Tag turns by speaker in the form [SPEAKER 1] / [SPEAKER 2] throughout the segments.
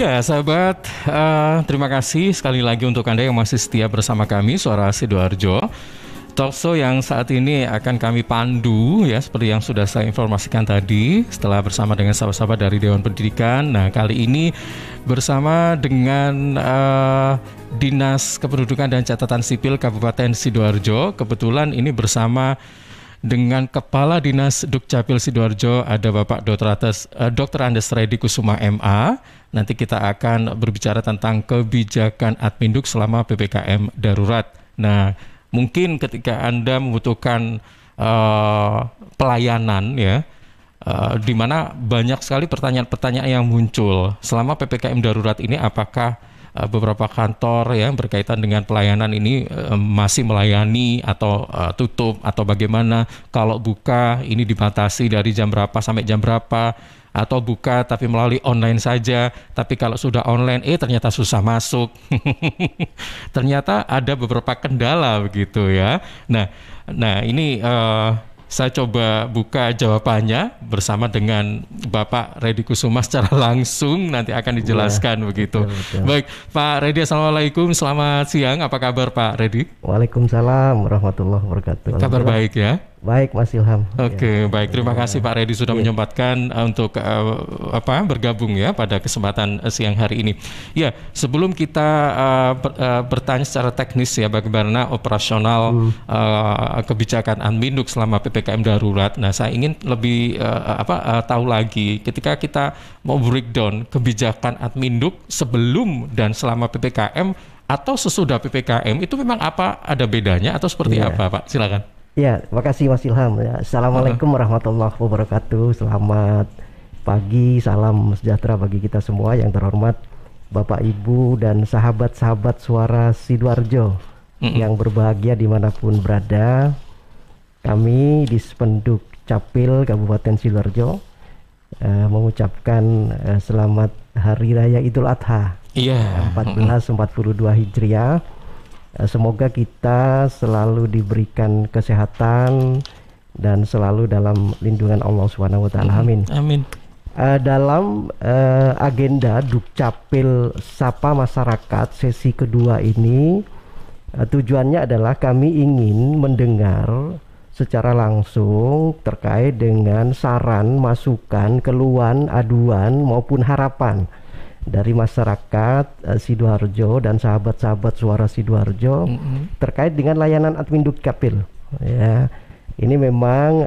[SPEAKER 1] Ya, sahabat, terima kasih sekali lagi untuk Anda yang masih setia bersama kami, Suara Sidoarjo. Talkshow yang saat ini akan kami pandu, ya, seperti yang sudah saya informasikan tadi, setelah bersama dengan sahabat-sahabat dari Dewan Pendidikan. Nah, kali ini bersama dengan Dinas Kependudukan dan Catatan Sipil Kabupaten Sidoarjo. Kebetulan ini bersama dengan Kepala Dinas Dukcapil Sidoarjo, ada Bapak Dr. Andes Reddy Kusuma MA. Nanti kita akan berbicara tentang kebijakan Adminduk selama PPKM darurat. Nah, mungkin ketika Anda membutuhkan pelayanan, ya, di mana banyak sekali pertanyaan-pertanyaan yang muncul selama PPKM darurat ini, apakah beberapa kantor yang berkaitan dengan pelayanan ini masih melayani atau tutup atau bagaimana, kalau buka ini dibatasi dari jam berapa sampai jam berapa, atau buka tapi melalui online saja, tapi kalau sudah online ternyata susah masuk. Ternyata ada beberapa kendala begitu, ya. Nah ini saya coba buka jawabannya bersama dengan Bapak Reddy Kusuma secara langsung, nanti akan dijelaskan, begitu. Betul. Baik, Pak Reddy, Assalamualaikum, selamat siang. Apa kabar Pak Reddy?
[SPEAKER 2] Waalaikumsalam warahmatullahi wabarakatuh.
[SPEAKER 1] Kabar baik, ya?
[SPEAKER 2] Baik, Mas Ilham.
[SPEAKER 1] Oke, baik. Terima kasih Pak Reddy sudah menyempatkan untuk bergabung, ya, pada kesempatan siang hari ini. Ya, sebelum kita bertanya secara teknis, ya, bagaimana operasional kebijakan Adminduk selama PPKM darurat. Nah, saya ingin lebih tahu lagi ketika kita mau breakdown kebijakan Adminduk sebelum dan selama PPKM atau sesudah PPKM, itu memang apa, ada bedanya atau seperti apa, Pak? Silakan.
[SPEAKER 2] Ya, terima kasih Mas Ilham. Ya, Assalamualaikum warahmatullahi wabarakatuh. Selamat pagi, salam sejahtera bagi kita semua. Yang terhormat Bapak, Ibu, dan sahabat-sahabat Suara Sidoarjo yang berbahagia dimanapun berada. Kami di Spenduk Capil Kabupaten Sidoarjo mengucapkan selamat Hari Raya Idul Adha 1442 Hijriah. Semoga kita selalu diberikan kesehatan dan selalu dalam lindungan Allah Subhanahu wa taala. Amin.
[SPEAKER 1] Amin.
[SPEAKER 2] Dalam agenda Dukcapil Sapa Masyarakat sesi kedua ini, tujuannya adalah kami ingin mendengar secara langsung terkait dengan saran, masukan, keluhan, aduan maupun harapan dari masyarakat Sidoarjo dan sahabat-sahabat Suara Sidoarjo terkait dengan layanan Adminduk Capil. Ya, ini memang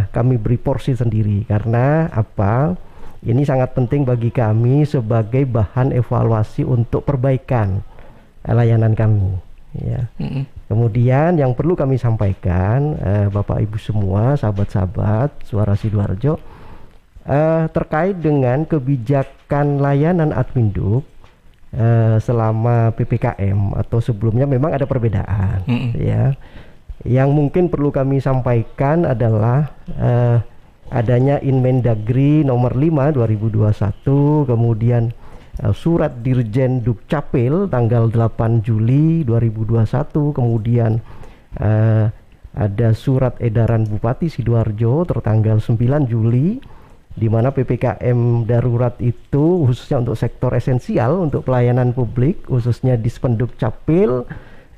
[SPEAKER 2] kami beri porsi sendiri karena apa? Ini sangat penting bagi kami sebagai bahan evaluasi untuk perbaikan layanan kami. Ya. Kemudian yang perlu kami sampaikan, Bapak Ibu semua, sahabat-sahabat Suara Sidoarjo, terkait dengan kebijakan layanan Adminduk selama PPKM atau sebelumnya memang ada perbedaan, ya. Yang mungkin perlu kami sampaikan adalah adanya Inmendagri nomor 5 2021, kemudian surat Dirjen Dukcapil tanggal 8 Juli 2021, kemudian ada surat edaran Bupati Sidoarjo tertanggal 9 Juli, di mana PPKM darurat itu khususnya untuk sektor esensial untuk pelayanan publik khususnya di Spenduk Capil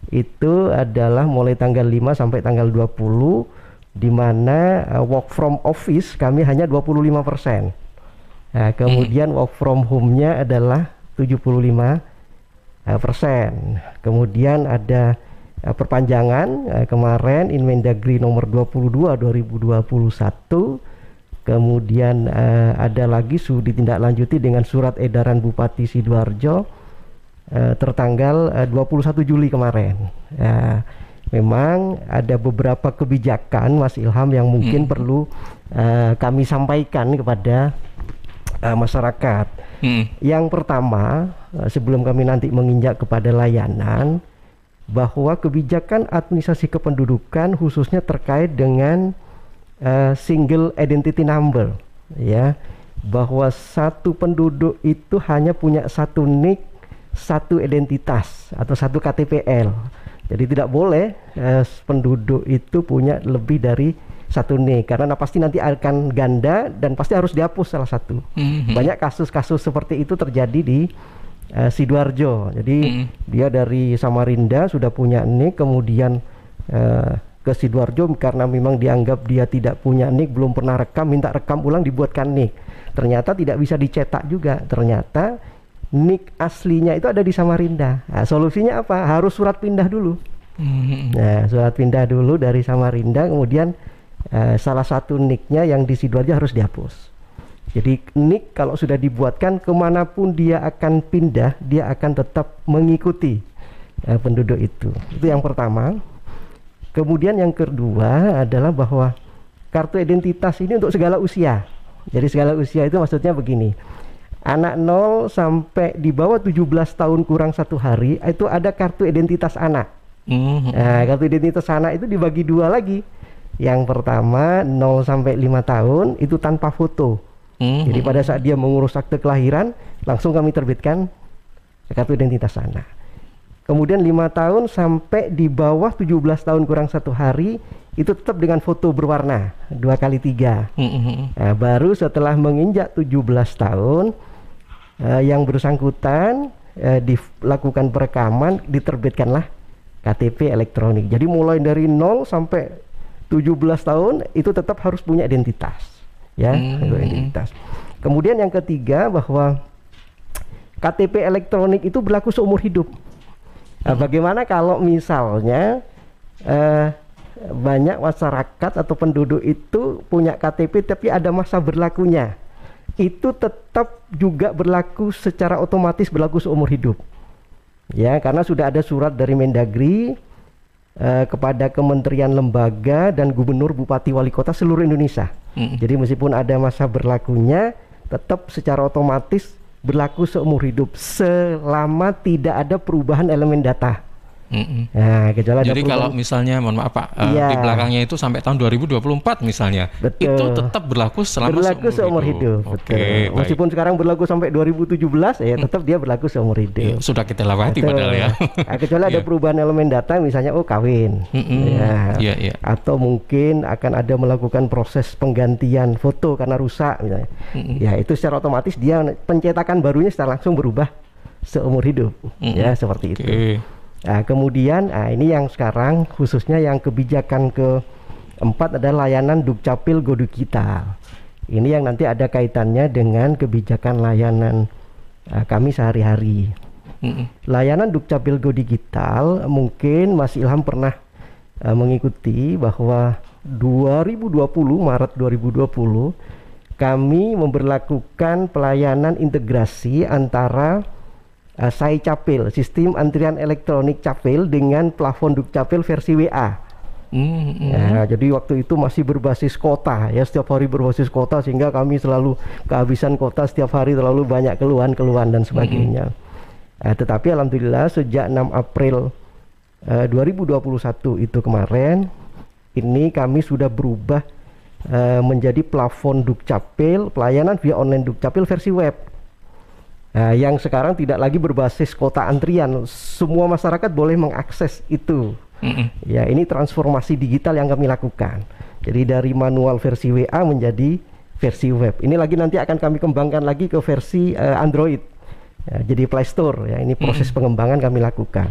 [SPEAKER 2] itu adalah mulai tanggal 5 sampai tanggal 20, di mana work from office kami hanya 25%. Nah, kemudian work from home-nya adalah 75%. Kemudian ada perpanjangan kemarin Inmendagri nomor 22 2021. Kemudian ada lagi ditindaklanjuti dengan surat edaran Bupati Sidoarjo tertanggal 21 Juli kemarin. Memang ada beberapa kebijakan, Mas Ilham, yang mungkin perlu kami sampaikan kepada masyarakat. Yang pertama, sebelum kami nanti menginjak kepada layanan, bahwa kebijakan administrasi kependudukan khususnya terkait dengan single identity number, ya, bahwa satu penduduk itu hanya punya satu NIK, satu identitas atau satu KTPL. Jadi tidak boleh penduduk itu punya lebih dari satu nik, karena pasti nanti akan ganda dan pasti harus dihapus salah satu. Banyak kasus-kasus seperti itu terjadi di Sidoarjo. Jadi dia dari Samarinda sudah punya nik, kemudian ke Sidoarjo karena memang dianggap dia tidak punya nik, belum pernah rekam, minta rekam ulang, dibuatkan nik. Ternyata tidak bisa dicetak juga. Ternyata nik aslinya itu ada di Samarinda. Nah, solusinya apa? Harus surat pindah dulu. Nah, surat pindah dulu dari Samarinda, kemudian salah satu niknya yang di Sidoarjo harus dihapus. Jadi nik kalau sudah dibuatkan, kemanapun dia akan pindah, dia akan tetap mengikuti penduduk itu. Itu yang pertama. Kemudian yang kedua adalah bahwa kartu identitas ini untuk segala usia. Jadi segala usia itu maksudnya begini, anak 0 sampai di bawah 17 tahun kurang 1 hari itu ada kartu identitas anak. Nah, kartu identitas anak itu dibagi dua lagi. Yang pertama 0 sampai 5 tahun itu tanpa foto. Jadi pada saat dia mengurus akte kelahiran, langsung kami terbitkan kartu identitas anak. Kemudian 5 tahun sampai di bawah 17 tahun kurang 1 hari itu tetap dengan foto berwarna 2x3. Nah, baru setelah menginjak 17 tahun yang bersangkutan dilakukan perekaman, diterbitkanlah KTP elektronik. Jadi mulai dari 0 sampai 17 tahun itu tetap harus punya identitas. Ya, identitas. Kemudian yang ketiga bahwa KTP elektronik itu berlaku seumur hidup. Nah, bagaimana kalau misalnya banyak masyarakat atau penduduk itu punya KTP tapi ada masa berlakunya, itu tetap juga berlaku secara otomatis, berlaku seumur hidup. Ya, karena sudah ada surat dari Mendagri kepada kementerian, lembaga, dan gubernur, bupati, wali kota seluruh Indonesia. Jadi meskipun ada masa berlakunya, tetap secara otomatis berlaku seumur hidup selama tidak ada perubahan elemen data. Nah,
[SPEAKER 1] jadi kalau misalnya, mohon maaf Pak, di belakangnya itu sampai tahun 2024 misalnya,
[SPEAKER 2] betul,
[SPEAKER 1] itu tetap berlaku selama
[SPEAKER 2] seumur hidup.
[SPEAKER 1] Oke,
[SPEAKER 2] meskipun sekarang berlaku sampai 2017, ya tetap dia berlaku seumur hidup.
[SPEAKER 1] Ya, sudah kita lewati padahal ya.
[SPEAKER 2] Nah, kecuali ada perubahan elemen data, misalnya kawin, atau mungkin akan ada melakukan proses penggantian foto karena rusak, misalnya. Ya, itu secara otomatis dia pencetakan barunya secara langsung berubah seumur hidup. Ya, seperti itu. Nah, kemudian ini yang sekarang khususnya yang kebijakan keempat adalah layanan Dukcapil Go Digital. Ini yang nanti ada kaitannya dengan kebijakan layanan kami sehari-hari. Layanan Dukcapil Go Digital mungkin Mas Ilham pernah mengikuti bahwa 2020, Maret 2020 kami memberlakukan pelayanan integrasi antara SAI Capil, sistem antrian elektronik Capil, dengan plafon Dukcapil versi WA. Ya, jadi waktu itu masih berbasis kota, ya, setiap hari berbasis kota, sehingga kami selalu kehabisan kota setiap hari, terlalu banyak keluhan dan sebagainya. Tetapi alhamdulillah sejak 6 April 2021 itu kemarin, ini kami sudah berubah menjadi plafon Dukcapil, pelayanan via online Dukcapil versi web. Yang sekarang tidak lagi berbasis kota antrian, semua masyarakat boleh mengakses itu. Ya, ini transformasi digital yang kami lakukan. Jadi dari manual versi WA menjadi versi web. Ini lagi nanti akan kami kembangkan lagi ke versi Android. Ya, jadi Play Store. Ya, ini proses pengembangan kami lakukan.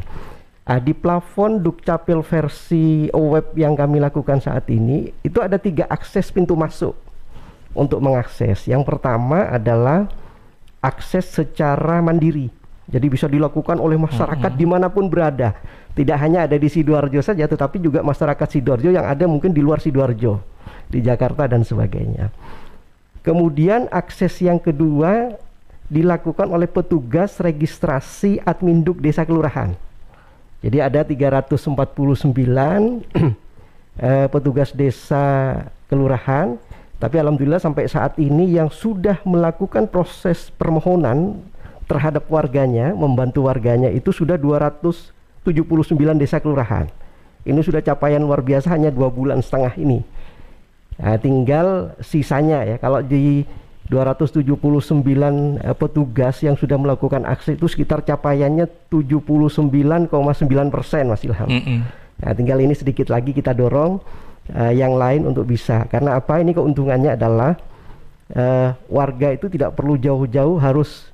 [SPEAKER 2] Di plafon Dukcapil versi web yang kami lakukan saat ini, itu ada 3 akses pintu masuk untuk mengakses. Yang pertama adalah akses secara mandiri, jadi bisa dilakukan oleh masyarakat dimanapun berada, tidak hanya ada di Sidoarjo saja, tetapi juga masyarakat Sidoarjo yang ada mungkin di luar Sidoarjo, di Jakarta dan sebagainya. Kemudian akses yang kedua dilakukan oleh petugas registrasi admin Duk Desa Kelurahan. Jadi ada 349 petugas desa kelurahan. Tapi alhamdulillah sampai saat ini yang sudah melakukan proses permohonan terhadap warganya, membantu warganya, itu sudah 279 desa kelurahan. Ini sudah capaian luar biasa hanya 2,5 bulan ini. Tinggal sisanya, ya, kalau di 279 petugas yang sudah melakukan aksi itu sekitar capaiannya 79,9%, Mas Ilham. Tinggal ini sedikit lagi kita dorong yang lain untuk bisa. Karena apa? Ini keuntungannya adalah warga itu tidak perlu jauh-jauh harus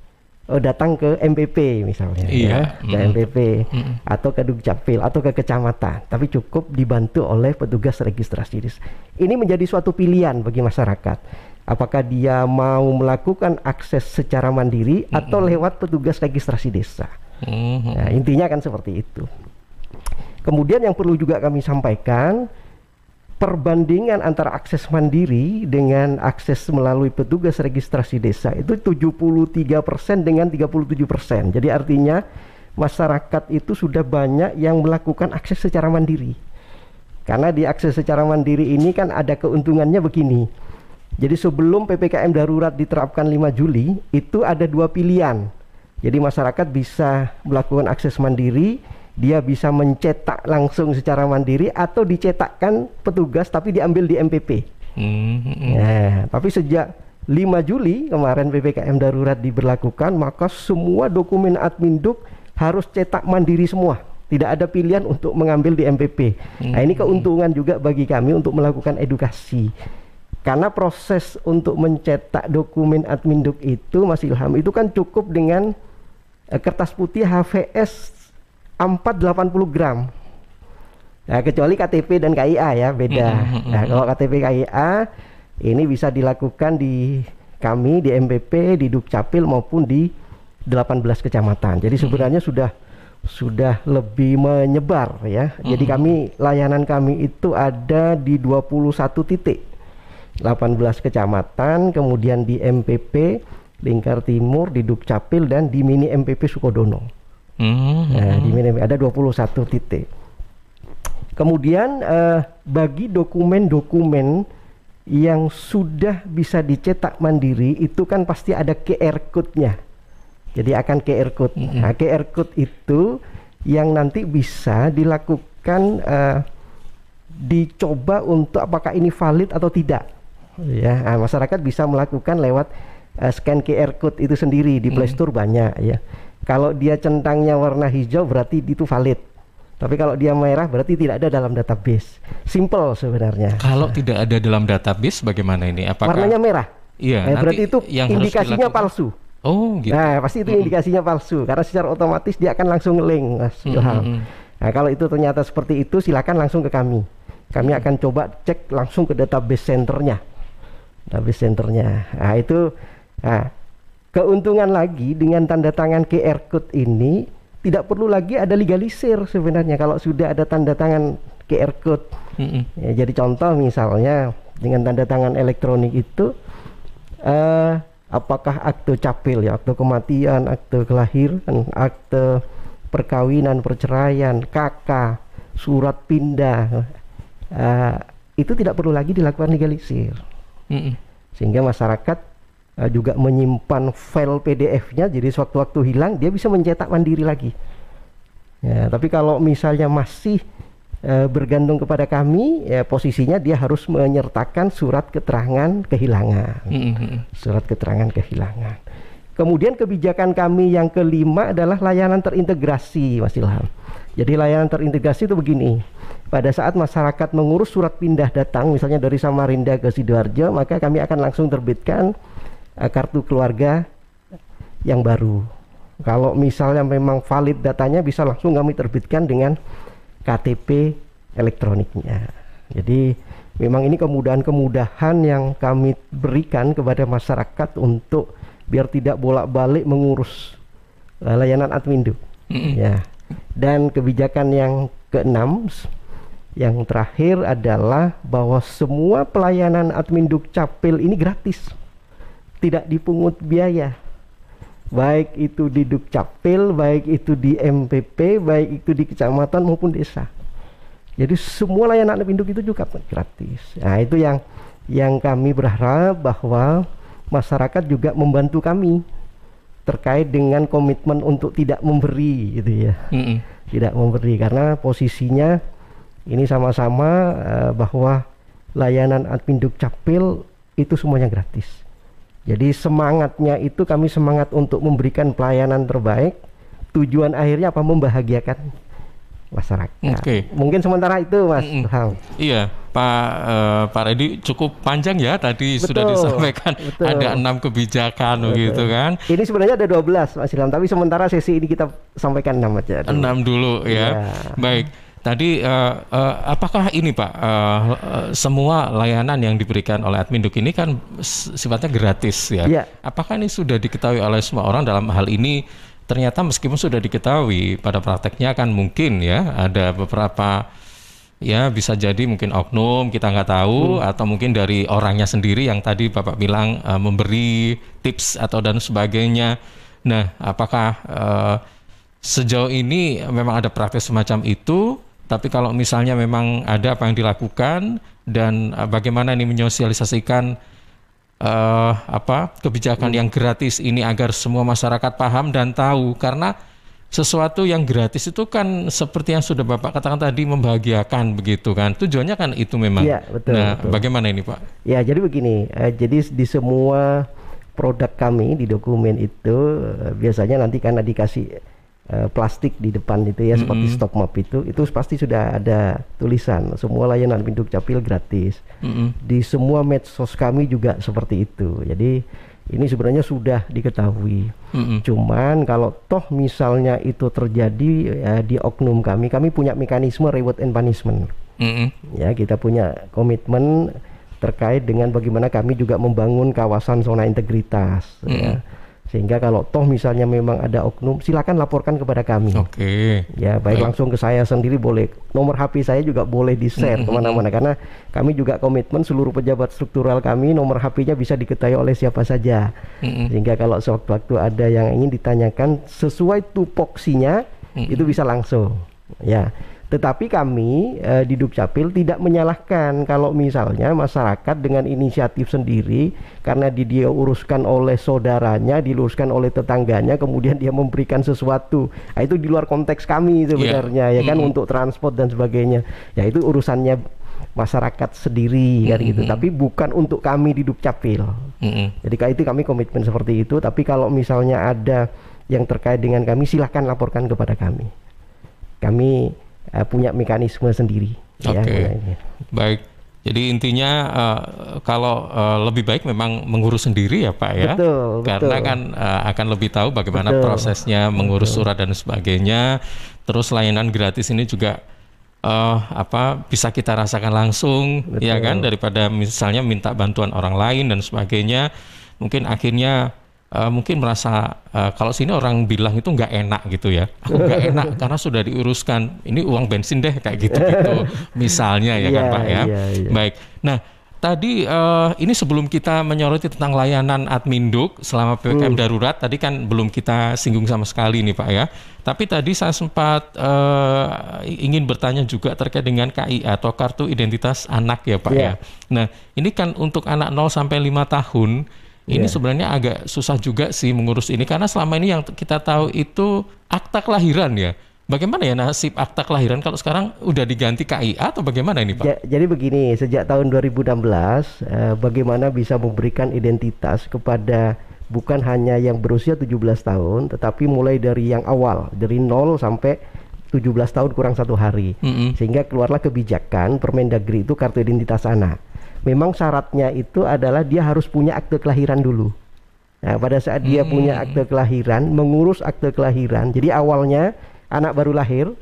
[SPEAKER 2] datang ke MPP misalnya, ya, ke MPP atau ke Dukcapil atau ke kecamatan, tapi cukup dibantu oleh petugas registrasi desa. Ini menjadi suatu pilihan bagi masyarakat. Apakah dia mau melakukan akses secara mandiri atau lewat petugas registrasi desa. Nah, intinya kan seperti itu. Kemudian yang perlu juga kami sampaikan, perbandingan antara akses mandiri dengan akses melalui petugas registrasi desa itu 73% dengan 37%. Jadi artinya masyarakat itu sudah banyak yang melakukan akses secara mandiri. Karena di akses secara mandiri ini kan ada keuntungannya begini. Jadi sebelum PPKM darurat diterapkan 5 Juli itu ada 2 pilihan. Jadi masyarakat bisa melakukan akses mandiri, dia bisa mencetak langsung secara mandiri atau dicetakkan petugas tapi diambil di MPP. Nah, tapi sejak 5 Juli kemarin PPKM darurat diberlakukan, maka semua dokumen Adminduk harus cetak mandiri semua. Tidak ada pilihan untuk mengambil di MPP. Nah, ini keuntungan juga bagi kami untuk melakukan edukasi. Karena proses untuk mencetak dokumen Adminduk itu, Mas Ilham, itu kan cukup dengan kertas putih HVS 480 gram. Nah, kecuali KTP dan KIA ya, beda. Nah, kalau KTP KIA ini bisa dilakukan di kami di MPP, di Dukcapil maupun di 18 kecamatan. Jadi sebenarnya sudah lebih menyebar ya. Jadi layanan kami itu ada di 21 titik. 18 kecamatan, kemudian di MPP Lingkar Timur, di Dukcapil dan di mini MPP Sukodono. Nah, di mini ada 21 titik. Kemudian bagi dokumen-dokumen yang sudah bisa dicetak mandiri itu kan pasti ada QR code-nya. Jadi akan QR code. Nah, QR code itu yang nanti bisa dilakukan dicoba untuk apakah ini valid atau tidak. Ya, nah, masyarakat bisa melakukan lewat scan QR code itu sendiri di Play Store banyak ya. Kalau dia centangnya warna hijau berarti itu valid. Tapi kalau dia merah berarti tidak ada dalam database. Simple sebenarnya.
[SPEAKER 1] Kalau tidak ada dalam database bagaimana ini? Apakah
[SPEAKER 2] warnanya merah?
[SPEAKER 1] Iya,
[SPEAKER 2] berarti itu indikasinya palsu.
[SPEAKER 1] Oh, gitu.
[SPEAKER 2] Nah, pasti itu indikasinya palsu karena secara otomatis dia akan langsung nge-link, Mas Ilham. Nah, kalau itu ternyata seperti itu silakan langsung ke kami. Kami akan coba cek langsung ke database centernya. Nah, itu keuntungan lagi dengan tanda tangan QR code ini tidak perlu lagi ada legalisir sebenarnya kalau sudah ada tanda tangan QR code. Ya, jadi contoh misalnya dengan tanda tangan elektronik itu apakah akte capil ya, akte kematian, akte kelahiran, akte perkawinan, perceraian, KK, surat pindah, itu tidak perlu lagi dilakukan legalisir. Sehingga masyarakat juga menyimpan file PDF-nya, jadi sewaktu-waktu hilang dia bisa mencetak mandiri lagi. Ya, tapi kalau misalnya masih bergantung kepada kami, ya posisinya dia harus menyertakan surat keterangan kehilangan. Surat keterangan kehilangan. Kemudian kebijakan kami yang kelima adalah layanan terintegrasi, Mas Ilham. Jadi layanan terintegrasi itu begini. Pada saat masyarakat mengurus surat pindah datang, misalnya dari Samarinda ke Sidoarjo, maka kami akan langsung terbitkan kartu keluarga yang baru. Kalau misalnya memang valid datanya, bisa langsung kami terbitkan dengan KTP elektroniknya. Jadi memang ini kemudahan-kemudahan yang kami berikan kepada masyarakat untuk biar tidak bolak-balik mengurus layanan Adminduk. Ya. Dan kebijakan yang keenam, yang terakhir adalah bahwa semua pelayanan Adminduk Capil ini gratis. Tidak dipungut biaya, baik itu di Dukcapil, baik itu di MPP, baik itu di kecamatan maupun desa. Jadi semua layanan Adminduk itu juga gratis. Nah, itu yang kami berharap bahwa masyarakat juga membantu kami terkait dengan komitmen untuk tidak memberi, gitu ya. Tidak memberi karena posisinya ini sama-sama bahwa layanan Adminduk Capil itu semuanya gratis. Jadi semangatnya itu kami semangat untuk memberikan pelayanan terbaik. Tujuan akhirnya apa? Membahagiakan masyarakat. Mungkin sementara itu, Mas.
[SPEAKER 1] Iya. Pak Reddy cukup panjang ya tadi.
[SPEAKER 2] Betul,
[SPEAKER 1] sudah disampaikan
[SPEAKER 2] betul.
[SPEAKER 1] ada 6 kebijakan begitu kan.
[SPEAKER 2] Ini sebenarnya ada 12 Mas Ilham, tapi sementara sesi ini kita sampaikan 6 aja.
[SPEAKER 1] 6 dulu ya. Baik. Tadi apakah ini Pak semua layanan yang diberikan oleh Adminduk ini kan sifatnya gratis ya? Apakah ini sudah diketahui oleh semua orang dalam hal ini? Ternyata meskipun sudah diketahui pada prakteknya kan mungkin ya ada beberapa ya bisa jadi mungkin oknum kita nggak tahu atau mungkin dari orangnya sendiri yang tadi Bapak bilang memberi tips atau dan sebagainya. Nah, apakah sejauh ini memang ada praktek semacam itu? Tapi kalau misalnya memang ada apa yang dilakukan dan bagaimana ini menyosialisasikan kebijakan yang gratis ini agar semua masyarakat paham dan tahu, karena sesuatu yang gratis itu kan seperti yang sudah Bapak katakan tadi membahagiakan begitu kan, tujuannya kan itu memang.
[SPEAKER 2] Ya, betul,
[SPEAKER 1] nah, betul. Bagaimana ini Pak? Ya,
[SPEAKER 2] jadi begini, jadi di semua produk kami di dokumen itu biasanya nanti karena dikasih plastik di depan itu ya, seperti stop map itu pasti sudah ada tulisan semua layanan Adminduk Capil gratis. Di semua medsos kami juga seperti itu. Jadi ini sebenarnya sudah diketahui. Cuman kalau toh misalnya itu terjadi di oknum kami punya mekanisme reward and punishment. Ya, kita punya komitmen terkait dengan bagaimana kami juga membangun kawasan zona integritas. Ya. Sehingga kalau toh misalnya memang ada oknum, silakan laporkan kepada kami. Ya, baik langsung ke saya sendiri boleh. Nomor HP saya juga boleh di-share kemana-mana, karena kami juga komitmen seluruh pejabat struktural kami nomor HP-nya bisa diketahui oleh siapa saja. Sehingga kalau sewaktu-waktu ada yang ingin ditanyakan sesuai tupoksinya, itu bisa langsung. Ya. Tetapi kami di Dukcapil tidak menyalahkan kalau misalnya masyarakat dengan inisiatif sendiri karena dia uruskan oleh saudaranya, diluruskan oleh tetangganya, kemudian dia memberikan sesuatu. Nah, itu di luar konteks kami sebenarnya ya kan, untuk transport dan sebagainya. Ya itu urusannya masyarakat sendiri kan gitu. Tapi bukan untuk kami di Dukcapil. Jadi itu kami komitmen seperti itu. Tapi kalau misalnya ada yang terkait dengan kami, silahkan laporkan kepada kami. Kami punya mekanisme sendiri.
[SPEAKER 1] Baik. Jadi intinya kalau lebih baik memang mengurus sendiri ya Pak ya. Karena kan akan lebih tahu bagaimana prosesnya mengurus surat dan sebagainya. Terus layanan gratis ini juga bisa kita rasakan langsung ya kan, daripada misalnya minta bantuan orang lain dan sebagainya. Mungkin akhirnya mungkin merasa kalau sini orang bilang itu nggak enak gitu ya, aku nggak enak karena sudah diuruskan, ini uang bensin deh kayak gitu misalnya ya kan Pak ya. Baik, nah tadi ini sebelum kita menyoroti tentang layanan Adminduk selama PPKM darurat, tadi kan belum kita singgung sama sekali nih Pak ya. Tapi tadi saya sempat ingin bertanya juga terkait dengan KIA atau Kartu Identitas Anak ya Pak ya. Nah ini kan untuk anak 0 sampai 5 tahun. Ini sebenarnya agak susah juga sih mengurus ini, karena selama ini yang kita tahu itu akta kelahiran ya. Bagaimana ya nasib akta kelahiran kalau sekarang udah diganti KIA atau bagaimana ini Pak?
[SPEAKER 2] Jadi begini, sejak tahun 2016 bagaimana bisa memberikan identitas kepada bukan hanya yang berusia 17 tahun, tetapi mulai dari yang awal, dari 0 sampai 17 tahun kurang 1 hari. Sehingga keluarlah kebijakan Permendagri itu Kartu Identitas Anak. Memang syaratnya itu adalah dia harus punya akte kelahiran dulu. Nah, pada saat dia punya akte kelahiran, mengurus akte kelahiran, jadi awalnya anak baru lahir,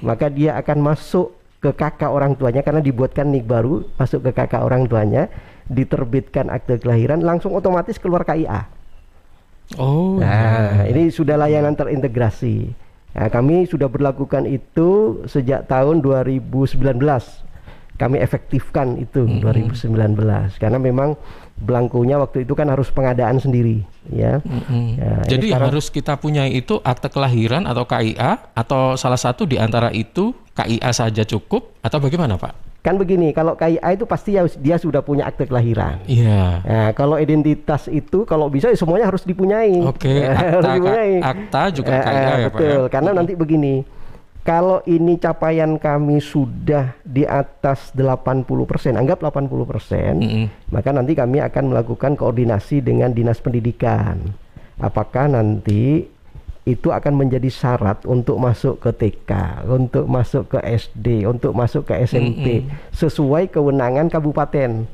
[SPEAKER 2] maka dia akan masuk ke kakak orang tuanya karena dibuatkan nik baru, masuk ke kakak orang tuanya, diterbitkan akte kelahiran, langsung otomatis keluar KIA. Ini sudah layanan terintegrasi. Nah, kami sudah berlakukan itu sejak tahun 2019. Kami efektifkan itu 2019 karena memang belangkunya waktu itu kan harus pengadaan sendiri ya.
[SPEAKER 1] Jadi yang harus kita punya itu akte kelahiran atau KIA, atau salah satu di antara itu KIA saja cukup atau bagaimana Pak?
[SPEAKER 2] Kan begini, kalau KIA itu pasti dia sudah punya akte kelahiran. Nah, kalau identitas itu kalau bisa semuanya harus dipunyai. Akta juga KIA ya Pak. Betul, karena nanti begini. Kalau ini capaian kami sudah di atas 80%, anggap 80%, maka nanti kami akan melakukan koordinasi dengan Dinas Pendidikan. Apakah nanti itu akan menjadi syarat untuk masuk ke TK, untuk masuk ke SD, untuk masuk ke SMP sesuai kewenangan kabupaten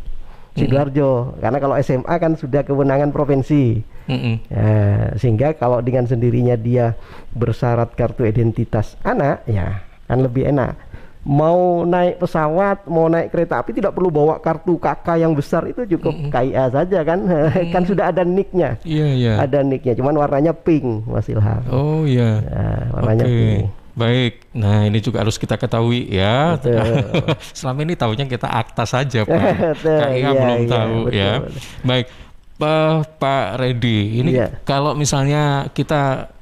[SPEAKER 2] Sidoarjo. Karena kalau SMA kan sudah kewenangan provinsi. Sehingga kalau dengan sendirinya dia bersyarat kartu identitas anak, ya kan lebih enak. Mau naik pesawat, mau naik kereta api tidak perlu bawa kartu KK yang besar, itu cukup KIA saja kan. Kan sudah ada nicknya. Ada nicknya, cuman warnanya pink, Mas Ilham.
[SPEAKER 1] Oh iya.
[SPEAKER 2] Warnanya pink.
[SPEAKER 1] Baik, nah ini juga harus kita ketahui ya. Selama ini tahunya kita akta saja, Pak. KIA belum tahu ya. Baik, Pak Reddy, ini kalau misalnya kita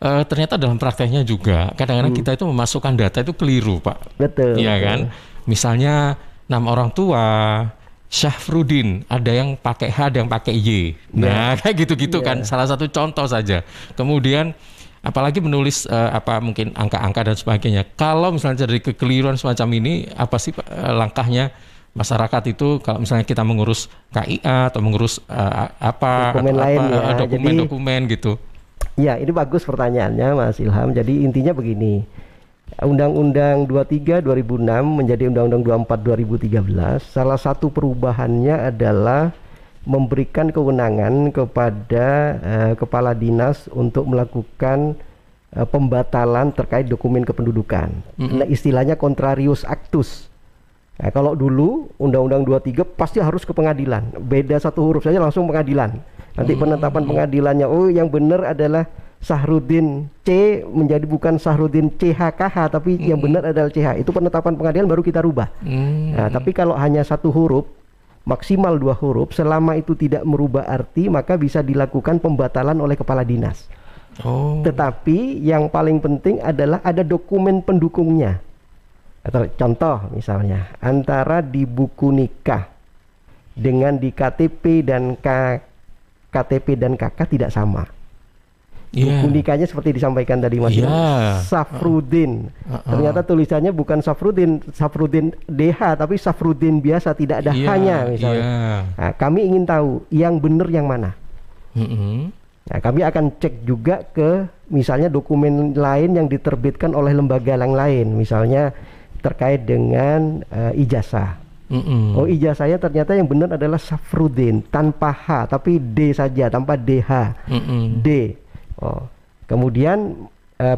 [SPEAKER 1] ternyata dalam prakteknya juga kadang-kadang kita itu memasukkan data itu keliru, Pak.
[SPEAKER 2] Betul.
[SPEAKER 1] Iya kan? Misalnya nama orang tua Syafruddin, ada yang pakai H, ada yang pakai Y. Nah, kayak gitu-gitu kan. Salah satu contoh saja. Kemudian apalagi menulis mungkin angka-angka dan sebagainya. Kalau misalnya terjadi kekeliruan semacam ini, apa sih langkahnya masyarakat itu kalau misalnya kita mengurus KIA atau mengurus
[SPEAKER 2] dokumen lain ya.
[SPEAKER 1] Dokumen gitu.
[SPEAKER 2] Ya, ini bagus pertanyaannya, Mas Ilham. Jadi intinya begini, Undang-Undang 23 2006 menjadi Undang-Undang 24 2013. Salah satu perubahannya adalah memberikan kewenangan kepada kepala dinas untuk melakukan pembatalan terkait dokumen kependudukan. Nah, istilahnya contrarius actus. Nah, kalau dulu Undang-Undang 23 pasti harus ke pengadilan. Beda satu huruf saja langsung pengadilan. Nanti penetapan pengadilannya, oh yang benar adalah Syahruddin C menjadi bukan Syahruddin CHKH, tapi yang benar adalah CH. Itu penetapan pengadilan baru kita rubah. Nah, tapi kalau hanya satu huruf, maksimal 2 huruf, selama itu tidak merubah arti, maka bisa dilakukan pembatalan oleh kepala dinas. Tetapi yang paling penting adalah ada dokumen pendukungnya. Contoh misalnya, antara di buku nikah dengan di KTP dan KTP dan KK tidak sama. Buku nikahnya seperti disampaikan tadi Mas, Syafruddin. Ternyata tulisannya bukan Syafruddin DH, tapi Syafruddin biasa, tidak ada H-nya misalnya. Nah, kami ingin tahu yang benar yang mana. Nah, kami akan cek juga ke misalnya dokumen lain yang diterbitkan oleh lembaga yang lain, misalnya terkait dengan ijazah. Oh, ijazahnya ternyata yang benar adalah Syafruddin tanpa H, tapi D saja, tanpa DH. D. Kemudian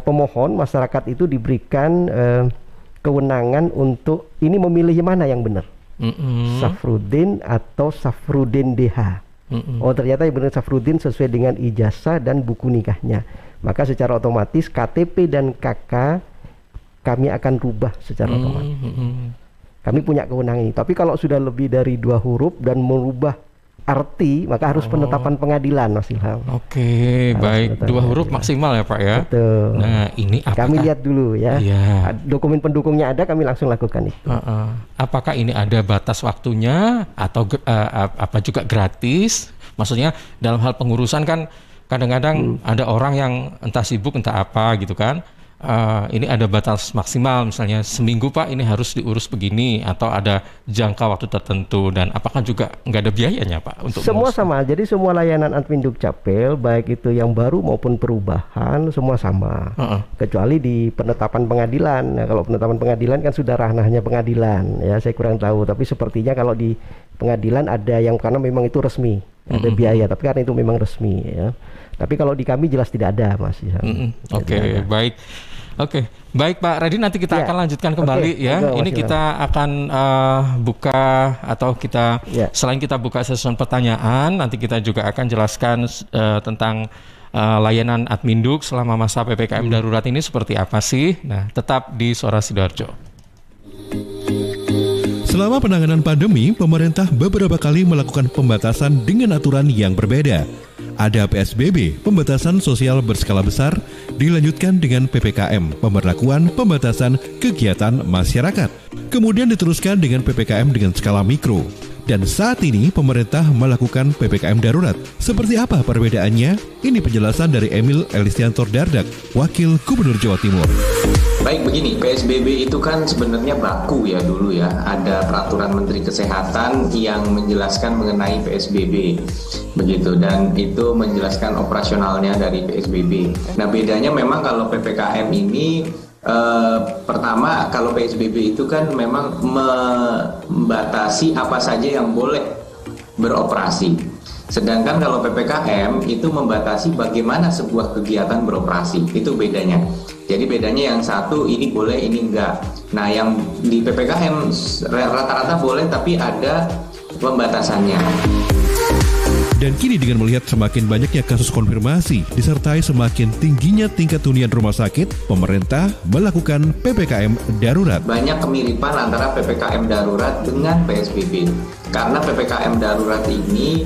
[SPEAKER 2] pemohon masyarakat itu diberikan kewenangan untuk ini memilih mana yang benar, Syafruddin atau Syafruddin DH. Oh, ternyata yang benar Syafruddin sesuai dengan ijazah dan buku nikahnya. Maka secara otomatis KTP dan KK kami akan rubah secara otomatis. Kami punya kewenangan ini. Tapi kalau sudah lebih dari 2 huruf dan merubah arti, maka harus penetapan pengadilan, Mas Ilham.
[SPEAKER 1] Baik. 2 huruf maksimal ya, Pak ya.
[SPEAKER 2] Betul.
[SPEAKER 1] Nah, ini apakah
[SPEAKER 2] kami lihat dulu ya. Dokumen pendukungnya ada, kami langsung lakukan itu.
[SPEAKER 1] Apakah ini ada batas waktunya atau apa juga gratis? Maksudnya dalam hal pengurusan kan kadang-kadang ada orang yang entah sibuk entah apa gitu kan. Ini ada batas maksimal, misalnya seminggu Pak ini harus diurus begini, atau ada jangka waktu tertentu, dan apakah juga nggak ada biayanya Pak untuk
[SPEAKER 2] semua sama. Jadi semua layanan admin Dukcapil baik itu yang baru maupun perubahan semua sama, kecuali di penetapan pengadilan. Nah, kalau penetapan pengadilan kan sudah ranahnya pengadilan ya, saya kurang tahu, tapi sepertinya kalau di pengadilan ada yang karena memang itu resmi ada biaya, tapi karena itu memang resmi ya. Tapi kalau di kami jelas tidak ada, Mas.
[SPEAKER 1] Baik. Baik Pak Reddy, nanti kita akan lanjutkan kembali ya. Ini kita akan buka atau kita selain kita buka sesi pertanyaan, nanti kita juga akan jelaskan tentang layanan Adminduk selama masa PPKM darurat ini seperti apa sih. Nah, tetap di Suara Sidoarjo.
[SPEAKER 3] Selama penanganan pandemi, pemerintah beberapa kali melakukan pembatasan dengan aturan yang berbeda. Ada PSBB, pembatasan sosial berskala besar, dilanjutkan dengan PPKM, pemberlakuan pembatasan kegiatan masyarakat. Kemudian diteruskan dengan PPKM dengan skala mikro. Dan saat ini pemerintah melakukan PPKM darurat. Seperti apa perbedaannya? Ini penjelasan dari Emil Elistiantor Dardak, Wakil Gubernur Jawa Timur.
[SPEAKER 4] Baik, begini, PSBB itu kan sebenarnya baku ya dulu ya. Ada peraturan Menteri Kesehatan yang menjelaskan mengenai PSBB, begitu, dan itu menjelaskan operasionalnya dari PSBB. Nah, bedanya memang kalau PPKM ini pertama, kalau PSBB itu kan memang membatasi apa saja yang boleh beroperasi. Sedangkan kalau PPKM itu membatasi bagaimana sebuah kegiatan beroperasi. Itu bedanya. Jadi bedanya yang satu ini boleh, ini enggak. Nah, yang di PPKM rata-rata boleh tapi ada pembatasannya.
[SPEAKER 3] Dan kini dengan melihat semakin banyaknya kasus konfirmasi disertai semakin tingginya tingkat hunian rumah sakit, pemerintah melakukan PPKM darurat.
[SPEAKER 4] Banyak kemiripan antara PPKM darurat dengan PSBB. Karena PPKM darurat ini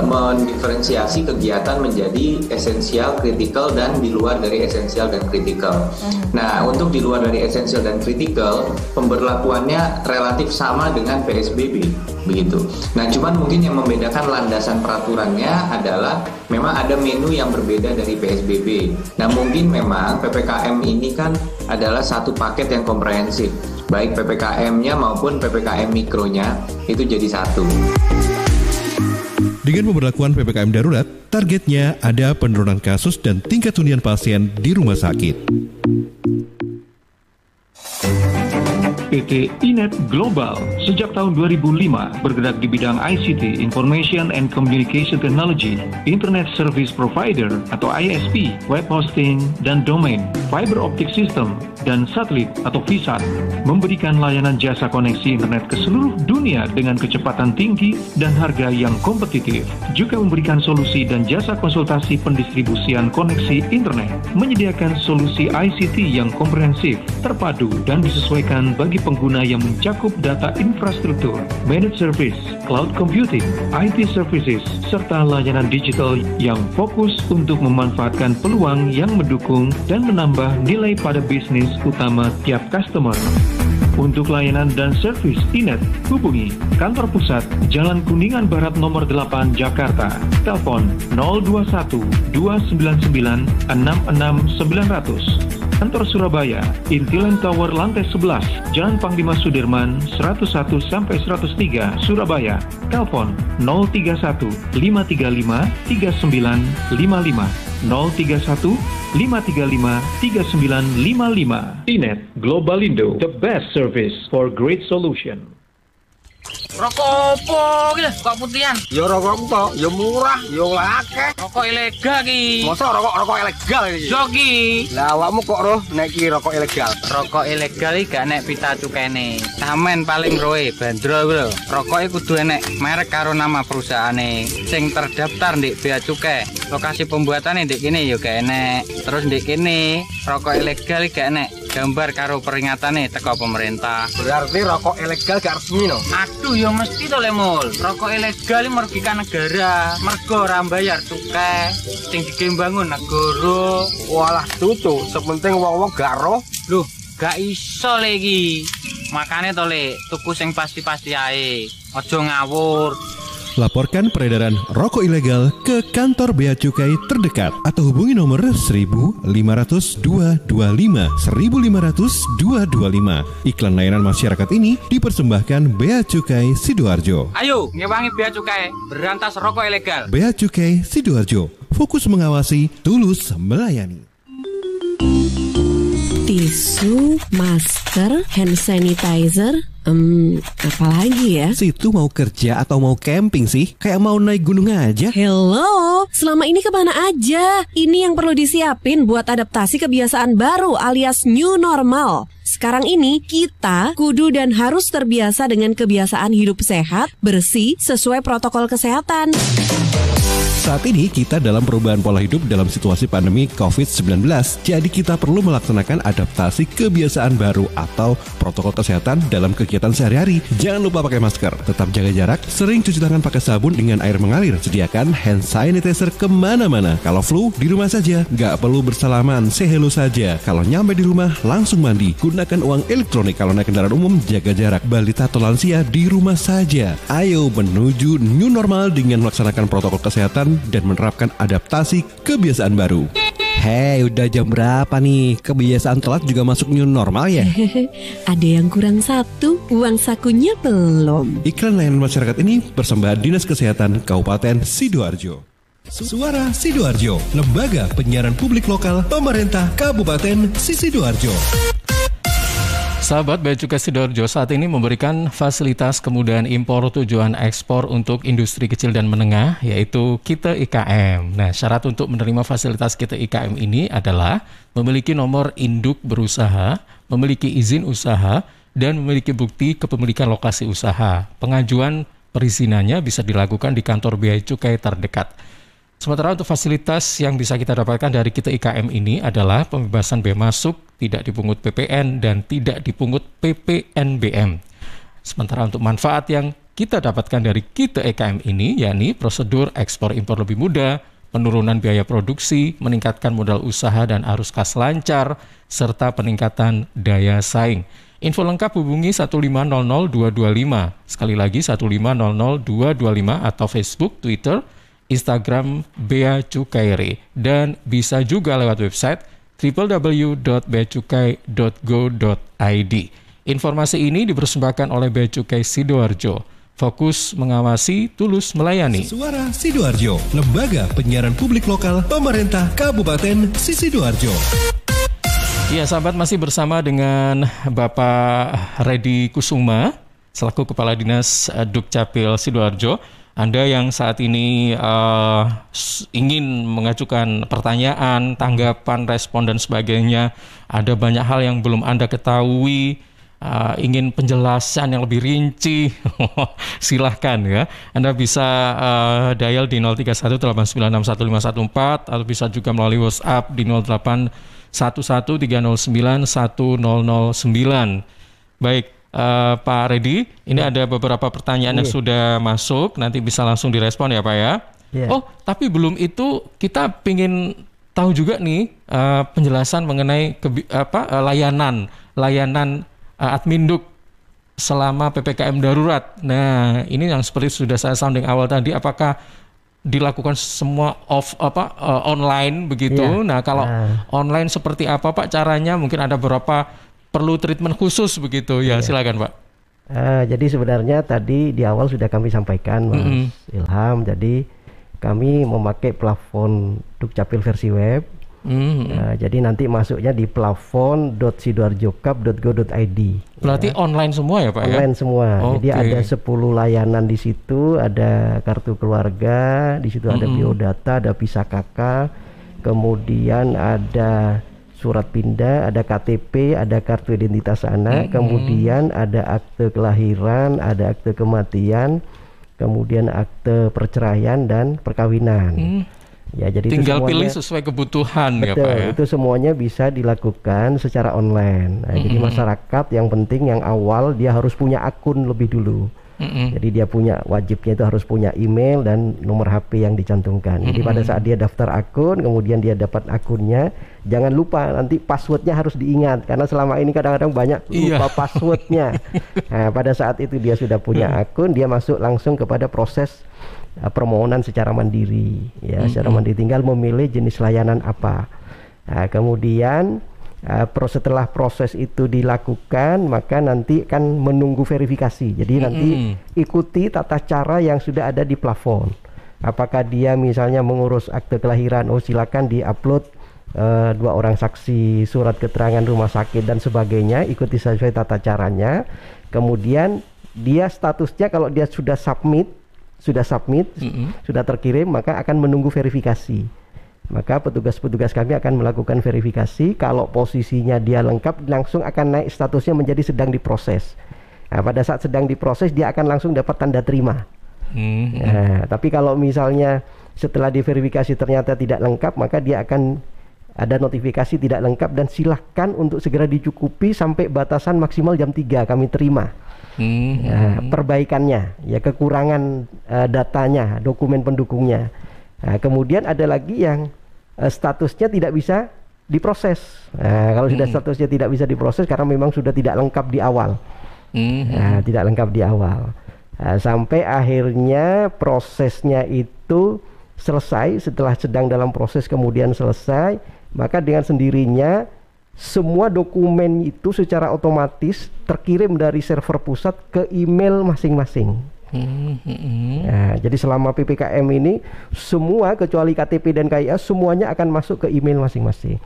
[SPEAKER 4] mendiferensiasi kegiatan menjadi esensial, kritikal, dan di luar dari esensial dan kritikal. Nah, untuk di luar dari esensial dan kritikal, pemberlakuannya relatif sama dengan PSBB, begitu. Nah, cuman mungkin yang membedakan landasan peraturannya adalah memang ada menu yang berbeda dari PSBB. Nah, mungkin memang PPKM ini kan adalah satu paket yang komprehensif. Baik PPKM-nya maupun PPKM mikronya itu jadi satu.
[SPEAKER 3] Dengan pemberlakuan PPKM darurat, targetnya ada penurunan kasus dan tingkat hunian pasien di rumah sakit.
[SPEAKER 5] PT Inet Global sejak tahun 2005 bergerak di bidang ICT, Information and Communication Technology, Internet Service Provider atau ISP, web hosting, dan domain, fiber optic system, dan satelit atau VSAT, memberikan layanan jasa koneksi internet ke seluruh dunia dengan kecepatan tinggi dan harga yang kompetitif. Juga memberikan solusi dan jasa konsultasi pendistribusian koneksi internet, menyediakan solusi ICT yang komprehensif, terpadu, dan disesuaikan bagi pengguna yang mencakup data infrastruktur, managed service, cloud computing, IT services, serta layanan digital yang fokus untuk memanfaatkan peluang yang mendukung dan menambah nilai pada bisnis utama tiap customer. Untuk layanan dan servis Inet, hubungi kantor pusat Jalan Kuningan Barat nomor 8 Jakarta. Telepon 021 299 66900. Kantor Surabaya, Intiland Tower lantai 11, Jalan Panglima Sudirman 101-103 Surabaya. Telepon 031 535 3955. 031 535 3955. Inet Global Indo, the best service for great solution.
[SPEAKER 6] Rokok opo iki lho, kok putihan?
[SPEAKER 7] Ya rokok kok, ya murah, ya akeh.
[SPEAKER 6] Rokok ilegal ki.
[SPEAKER 7] Masa rokok ilegal iki?
[SPEAKER 6] Yo ki.
[SPEAKER 7] Lah awakmu kok roh nek iki rokok ilegal?
[SPEAKER 6] Rokok ilegal iki gak nek pita cukene. Samen paling roe bandro kuwi lho. Rokoke kudu enek merek karo nama perusahaane sing terdaftar ndek bea cukai. Lokasi pembuatane ndek kene ya gak enek. Terus ndek kene rokok ilegal iki gak enek gambar karo peringatane teko pemerintah.
[SPEAKER 7] Berarti rokok ilegal gak resmi no?
[SPEAKER 6] Aduh ya mesti to Lemul. Rokok ilegal iki merugikan negara. Mergo ora bayar cukai sing digembangun negara.
[SPEAKER 7] Walah tutu, sepenting wong-wong gak roh.
[SPEAKER 6] Loh, gak iso le iki. Makane to le, tuku sing pasti-pasti ae. Aja ngawur.
[SPEAKER 3] Laporkan peredaran rokok ilegal ke kantor Bea Cukai terdekat atau hubungi nomor 1.500 225 1.500 225. Iklan layanan masyarakat ini dipersembahkan Bea Cukai Sidoarjo.
[SPEAKER 6] Ayo, ngewangi Bea Cukai, berantas rokok ilegal.
[SPEAKER 3] Bea Cukai Sidoarjo, fokus mengawasi, tulus melayani.
[SPEAKER 8] Tisu, masker, hand sanitizer, apalagi ya?
[SPEAKER 3] Situ mau kerja atau mau camping sih? Kayak mau naik gunung aja.
[SPEAKER 8] Hello, selama ini kemana aja? Ini yang perlu disiapin buat adaptasi kebiasaan baru alias new normal. Sekarang ini kita kudu dan harus terbiasa dengan kebiasaan hidup sehat, bersih, sesuai protokol kesehatan.
[SPEAKER 3] Saat ini kita dalam perubahan pola hidup dalam situasi pandemi COVID-19. Jadi kita perlu melaksanakan adaptasi kebiasaan baru atau protokol kesehatan dalam kegiatan sehari-hari. Jangan lupa pakai masker, tetap jaga jarak, sering cuci tangan pakai sabun dengan air mengalir. Sediakan hand sanitizer kemana-mana. Kalau flu, di rumah saja. Nggak perlu bersalaman, say hello saja. Kalau nyampe di rumah, langsung mandi. Gunakan uang elektronik kalau naik kendaraan umum, jaga jarak. Balita atau lansia di rumah saja. Ayo menuju new normal dengan melaksanakan protokol kesehatan dan menerapkan adaptasi kebiasaan baru. Hei, udah jam berapa nih? Kebiasaan telat juga masuk new normal ya?
[SPEAKER 8] Ada yang kurang satu, uang sakunya belum.
[SPEAKER 3] Iklan layanan masyarakat ini persembahan Dinas Kesehatan Kabupaten Sidoarjo. Suara Sidoarjo, lembaga penyiaran publik lokal pemerintah Kabupaten Sidoarjo.
[SPEAKER 1] Sahabat Bea Cukai Sidoarjo saat ini memberikan fasilitas kemudahan impor tujuan ekspor untuk industri kecil dan menengah, yaitu KITE IKM. Nah, syarat untuk menerima fasilitas KITE IKM ini adalah memiliki nomor induk berusaha, memiliki izin usaha, dan memiliki bukti kepemilikan lokasi usaha. Pengajuan perizinannya bisa dilakukan di kantor Bea Cukai terdekat. Sementara untuk fasilitas yang bisa kita dapatkan dari KITE IKM ini adalah pembebasan bea masuk, tidak dipungut PPN, dan tidak dipungut PPNBM. Sementara untuk manfaat yang kita dapatkan dari KITE IKM ini, yakni prosedur ekspor impor lebih mudah, penurunan biaya produksi, meningkatkan modal usaha dan arus kas lancar, serta peningkatan daya saing. Info lengkap hubungi 1500225, sekali lagi 1500225 atau Facebook, Twitter, Instagram Bea Cukai, dan bisa juga lewat website www.beacukai.go.id. Informasi ini dipersembahkan oleh Bea Cukai Sidoarjo. Fokus mengawasi, tulus melayani.
[SPEAKER 3] Suara Sidoarjo, lembaga penyiaran publik lokal pemerintah Kabupaten Sidoarjo.
[SPEAKER 1] Ya, sahabat, masih bersama dengan Bapak Redi Kusuma selaku Kepala Dinas Dukcapil Sidoarjo. Anda yang saat ini ingin mengajukan pertanyaan, tanggapan, respon, dan sebagainya, ada banyak hal yang belum Anda ketahui, ingin penjelasan yang lebih rinci, silahkan ya. Anda bisa dial di 0318961514 atau bisa juga melalui WhatsApp di 0811309109. Baik. Pak Redi, ini ada beberapa pertanyaan yang sudah masuk, nanti bisa langsung direspon ya Pak ya. Oh, tapi belum itu kita ingin tahu juga nih penjelasan mengenai layanan Adminduk selama PPKM darurat. Nah, ini yang seperti sudah saya sounding awal tadi, apakah dilakukan semua online begitu? Nah, kalau online seperti apa Pak caranya? Mungkin ada beberapa perlu treatment khusus begitu ya, silakan Pak.
[SPEAKER 2] Jadi sebenarnya tadi di awal sudah kami sampaikan Mas Ilham, jadi kami memakai plafon Dukcapil versi web. Jadi nanti masuknya di plafon.sidoarjokap.go.id.
[SPEAKER 1] Berarti online semua ya Pak?
[SPEAKER 2] Online semua. Jadi ada 10 layanan di situ, ada kartu keluarga, di situ ada biodata, ada visa KK, kemudian ada surat pindah, ada KTP, ada kartu identitas anak, kemudian ada akte kelahiran, ada akte kematian, kemudian akte perceraian dan perkawinan. Ya, jadi
[SPEAKER 1] tinggal
[SPEAKER 2] itu semuanya,
[SPEAKER 1] pilih sesuai kebutuhan.
[SPEAKER 2] betul, ya Pak ya. Itu semuanya bisa dilakukan secara online. Nah, jadi masyarakat yang penting yang awal dia harus punya akun lebih dulu. Jadi dia wajibnya itu harus punya email dan nomor HP yang dicantumkan. Jadi pada saat dia daftar akun, kemudian dia dapat akunnya, jangan lupa nanti passwordnya harus diingat, karena selama ini kadang-kadang banyak lupa passwordnya. Nah, pada saat itu dia sudah punya akun, dia masuk langsung kepada proses permohonan secara mandiri. Ya, secara mandiri tinggal memilih jenis layanan apa. Nah, kemudian setelah proses itu dilakukan, maka nanti akan menunggu verifikasi. Jadi nanti ikuti tata cara yang sudah ada di plafon. Apakah dia misalnya mengurus akte kelahiran, silakan diupload 2 orang saksi, surat keterangan rumah sakit dan sebagainya, ikuti sesuai tata caranya. Kemudian dia statusnya kalau dia sudah submit, sudah terkirim, maka akan menunggu verifikasi. Maka petugas-petugas kami akan melakukan verifikasi. Kalau posisinya dia lengkap, langsung akan naik statusnya menjadi sedang diproses. Nah, pada saat sedang diproses, dia akan langsung dapat tanda terima. Nah, tapi kalau misalnya setelah diverifikasi ternyata tidak lengkap, maka dia akan ada notifikasi tidak lengkap dan silahkan untuk segera dicukupi sampai batasan maksimal jam 3 kami terima. Perbaikannya, ya kekurangan datanya, dokumen pendukungnya. Nah, kemudian ada lagi yang statusnya tidak bisa diproses. Nah, kalau sudah statusnya tidak bisa diproses karena memang sudah tidak lengkap di awal. Tidak lengkap di awal. Sampai akhirnya prosesnya itu selesai, setelah sedang dalam proses kemudian selesai, maka dengan sendirinya semua dokumen itu secara otomatis terkirim dari server pusat ke email masing-masing. Nah, jadi selama PPKM ini semua kecuali KTP dan KIA semuanya akan masuk ke email masing-masing.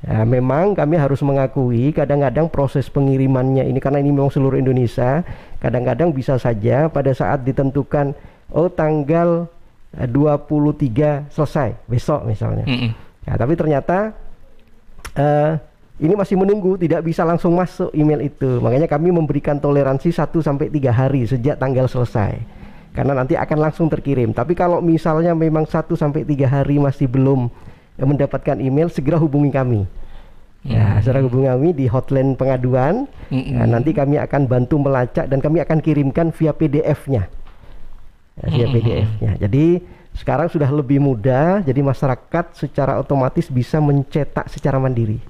[SPEAKER 2] Nah, memang kami harus mengakui kadang-kadang proses pengirimannya ini karena ini memang seluruh Indonesia, kadang-kadang bisa saja pada saat ditentukan tanggal 23 selesai besok misalnya. Nah, tapi ternyata ini masih menunggu, tidak bisa langsung masuk email itu. Makanya kami memberikan toleransi 1-3 hari sejak tanggal selesai. Karena nanti akan langsung terkirim. Tapi kalau misalnya memang 1-3 hari masih belum mendapatkan email, segera hubungi kami. Ya, segera hubungi kami di hotline pengaduan. Nah, nanti kami akan bantu melacak dan kami akan kirimkan via PDF-nya. Via PDF-nya. Jadi sekarang sudah lebih mudah, jadi masyarakat secara otomatis bisa mencetak secara mandiri.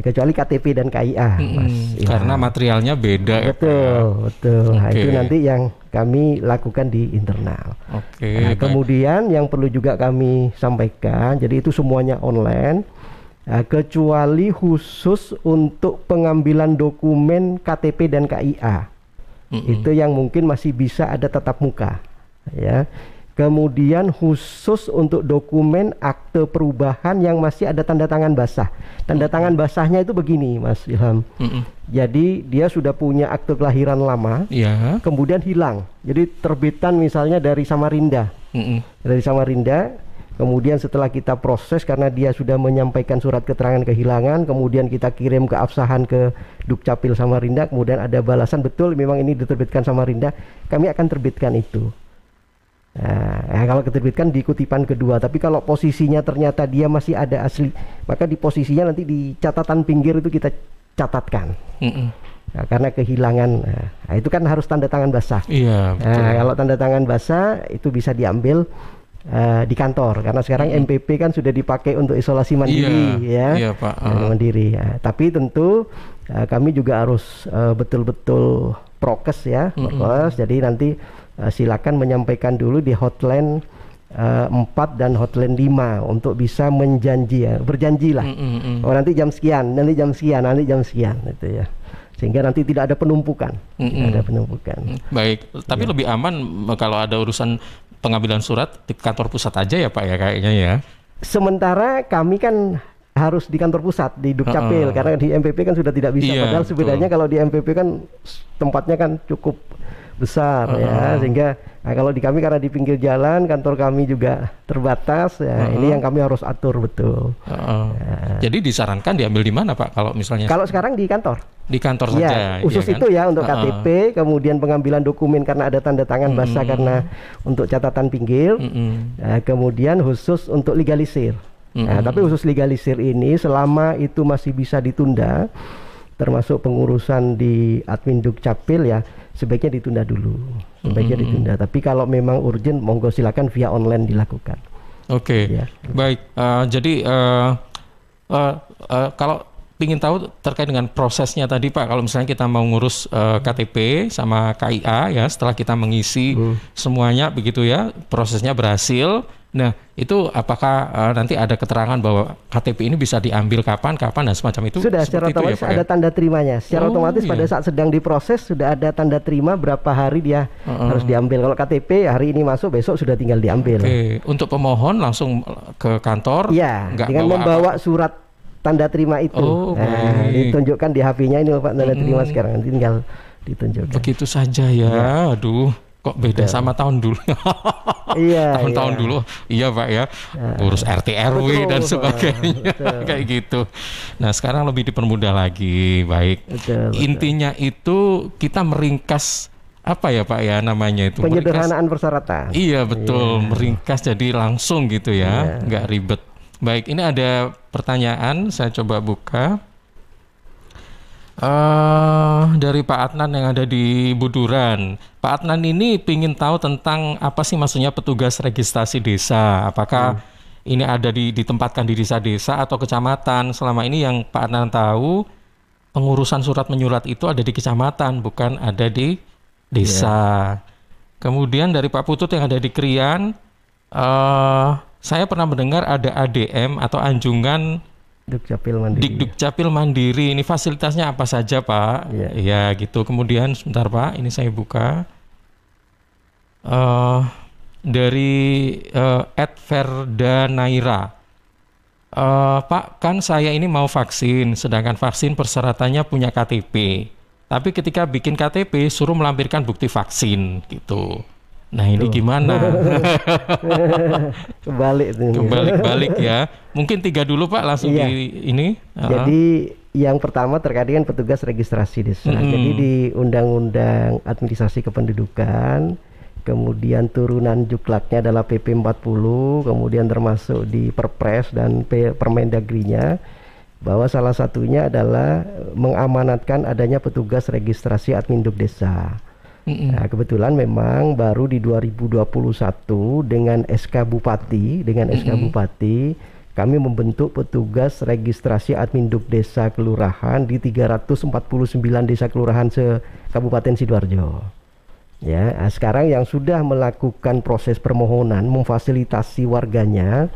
[SPEAKER 2] Kecuali KTP dan KIA, Mas.
[SPEAKER 1] Karena materialnya beda.
[SPEAKER 2] Betul. Nah, itu nanti yang kami lakukan di internal. Nah, kemudian yang perlu juga kami sampaikan, jadi itu semuanya online, kecuali khusus untuk pengambilan dokumen KTP dan KIA. Itu yang mungkin masih bisa ada tatap muka, ya. Kemudian khusus untuk dokumen akte perubahan yang masih ada tanda tangan basah. Tanda tangan basahnya itu begini, Mas Ilham. Jadi dia sudah punya akte kelahiran lama, kemudian hilang. Jadi terbitan misalnya dari Samarinda, dari Samarinda. Kemudian setelah kita proses karena dia sudah menyampaikan surat keterangan kehilangan, kemudian kita kirim ke absahan ke Dukcapil Samarinda, kemudian ada balasan betul memang ini diterbitkan Samarinda, kami akan terbitkan itu. Nah, kalau diterbitkan di kutipan kedua, tapi kalau posisinya ternyata dia masih ada asli, maka di posisinya nanti di catatan pinggir itu kita catatkan. Nah, karena kehilangan, nah, itu kan harus tanda tangan basah. Iya, betul. Nah, kalau tanda tangan basah itu bisa diambil di kantor, karena sekarang MPP kan sudah dipakai untuk isolasi mandiri,
[SPEAKER 1] Iya, Pak.
[SPEAKER 2] Mandiri. Ya. Tapi tentu kami juga harus betul-betul prokes ya, prokes. Jadi nanti silakan menyampaikan dulu di hotline 4 dan hotline 5 untuk bisa menjanji ya, berjanji lah. Nanti jam sekian, nanti jam sekian, nanti jam sekian itu ya. Sehingga nanti tidak ada penumpukan. Tidak ada penumpukan.
[SPEAKER 1] Baik, tapi lebih aman kalau ada urusan pengambilan surat di kantor pusat aja ya Pak ya kayaknya ya.
[SPEAKER 2] Sementara kami kan harus di kantor pusat di Dukcapil karena di MPP kan sudah tidak bisa. Padahal sebenarnya kalau di MPP kan tempatnya kan cukup besar ya, sehingga kalau di kami karena di pinggir jalan, kantor kami juga terbatas ya, ini yang kami harus atur betul.
[SPEAKER 1] Jadi disarankan diambil di mana Pak kalau misalnya?
[SPEAKER 2] Kalau sekarang di kantor.
[SPEAKER 1] Di kantor saja.
[SPEAKER 2] Khusus ya, kan? Itu ya untuk KTP, kemudian pengambilan dokumen karena ada tanda tangan basah karena untuk catatan pinggir, kemudian khusus untuk legalisir. Nah, tapi khusus legalisir ini selama itu masih bisa ditunda, termasuk pengurusan di admin Dukcapil ya, sebaiknya ditunda dulu, ditunda. Tapi kalau memang urgent, monggo silakan via online dilakukan. Ya.
[SPEAKER 1] Baik. Jadi kalau ingin tahu terkait dengan prosesnya tadi Pak, kalau misalnya kita mau ngurus KTP sama KIA ya, setelah kita mengisi semuanya begitu ya, prosesnya berhasil. Nah, itu apakah nanti ada keterangan bahwa KTP ini bisa diambil kapan dan semacam itu?
[SPEAKER 2] Sudah, secara otomatis ya, ada tanda terimanya. Secara otomatis pada saat sedang diproses sudah ada tanda terima berapa hari dia harus diambil. Kalau KTP hari ini masuk, besok sudah tinggal diambil.
[SPEAKER 1] Untuk pemohon langsung ke kantor?
[SPEAKER 2] Iya, dengan membawa surat tanda terima itu. Ditunjukkan di HP-nya ini Pak tanda terima sekarang, nanti tinggal ditunjukkan.
[SPEAKER 1] Begitu saja ya. Aduh. Kok beda sama tahun dulu? Tahun-tahun dulu, iya Pak ya, urus RT RW dan sebagainya, kayak gitu. Nah sekarang lebih dipermudah lagi, baik. Intinya itu kita meringkas apa ya Pak ya namanya itu?
[SPEAKER 2] Penyederhanaan persyaratan.
[SPEAKER 1] Iya betul, meringkas jadi langsung gitu ya, nggak ribet. Baik, ini ada pertanyaan, saya coba buka. Dari Pak Adnan yang ada di Buduran. Pak Adnan ini pingin tahu tentang apa sih maksudnya petugas registrasi desa. Apakah ini ada ditempatkan di desa-desa atau kecamatan? Selama ini yang Pak Adnan tahu, pengurusan surat menyurat itu ada di kecamatan, bukan ada di desa. Kemudian dari Pak Putut yang ada di Krian, saya pernah mendengar ada ADM atau anjungan
[SPEAKER 2] Dukcapil Mandiri.
[SPEAKER 1] Dukcapil Mandiri. Ini fasilitasnya apa saja, Pak? Ya, gitu. Kemudian sebentar, Pak, ini saya buka. Dari Verda Naira. Pak, kan saya ini mau vaksin, sedangkan vaksin persyaratannya punya KTP. Tapi ketika bikin KTP suruh melampirkan bukti vaksin gitu. Nah, ini gimana? Kebalik ya. Mungkin 3 dulu, Pak, langsung di ini.
[SPEAKER 2] Jadi yang pertama terkait dengan petugas registrasi desa. Jadi di Undang-Undang Administrasi Kependudukan, kemudian turunan juklaknya adalah PP 40, kemudian termasuk di Perpres dan Permendagrinya, bahwa salah satunya adalah mengamanatkan adanya petugas registrasi Adminduk Desa. Nah, kebetulan memang baru di 2021 dengan SK Bupati, kami membentuk petugas registrasi Adminduk Desa Kelurahan di 349 desa kelurahan se-Kabupaten Sidoarjo. Ya, sekarang yang sudah melakukan proses permohonan memfasilitasi warganya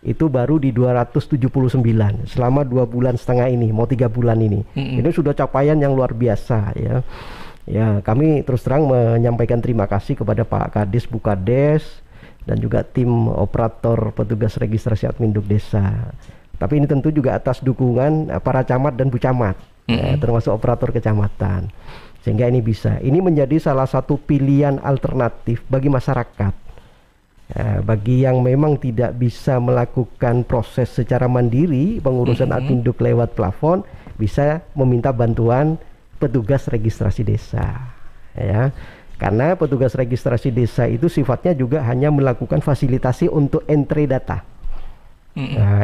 [SPEAKER 2] itu baru di 279 selama 2,5 bulan ini, mau 3 bulan ini. Ini sudah capaian yang luar biasa ya. Ya, kami terus terang menyampaikan terima kasih kepada Pak Kadis, Bukades, dan juga tim operator petugas registrasi Adminduk Desa. Tapi ini tentu juga atas dukungan para camat dan bucamat, ya, termasuk operator kecamatan. Sehingga ini bisa. Ini menjadi salah satu pilihan alternatif bagi masyarakat. Ya, bagi yang memang tidak bisa melakukan proses secara mandiri, pengurusan Adminduk lewat plafon, bisa meminta bantuan petugas registrasi desa, ya, karena petugas registrasi desa itu sifatnya juga hanya melakukan fasilitasi untuk entry data,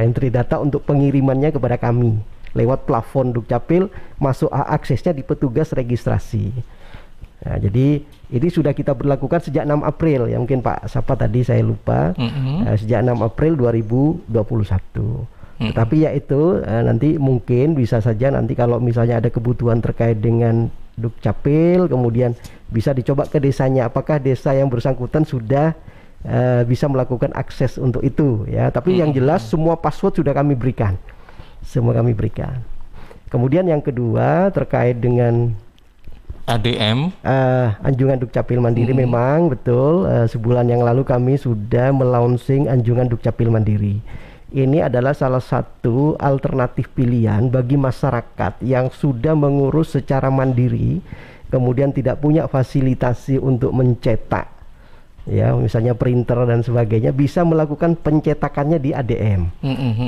[SPEAKER 2] entry data untuk pengirimannya kepada kami lewat plafon Dukcapil, masuk aksesnya di petugas registrasi. Nah, jadi ini sudah kita berlakukan sejak 6 April ya, mungkin Pak Sapa tadi saya lupa, sejak 6 April 2021. Tetapi ya itu nanti mungkin bisa saja nanti kalau misalnya ada kebutuhan terkait dengan Dukcapil, kemudian bisa dicoba ke desanya, apakah desa yang bersangkutan sudah bisa melakukan akses untuk itu ya. Tapi yang jelas semua password sudah kami berikan, semua kami berikan. Kemudian yang kedua terkait dengan
[SPEAKER 1] ADM,
[SPEAKER 2] anjungan Dukcapil Mandiri, memang betul sebulan yang lalu kami sudah melaunching anjungan Dukcapil Mandiri. Ini adalah salah satu alternatif pilihan bagi masyarakat yang sudah mengurus secara mandiri, kemudian tidak punya fasilitasi untuk mencetak, ya, misalnya printer dan sebagainya, bisa melakukan pencetakannya di ADM.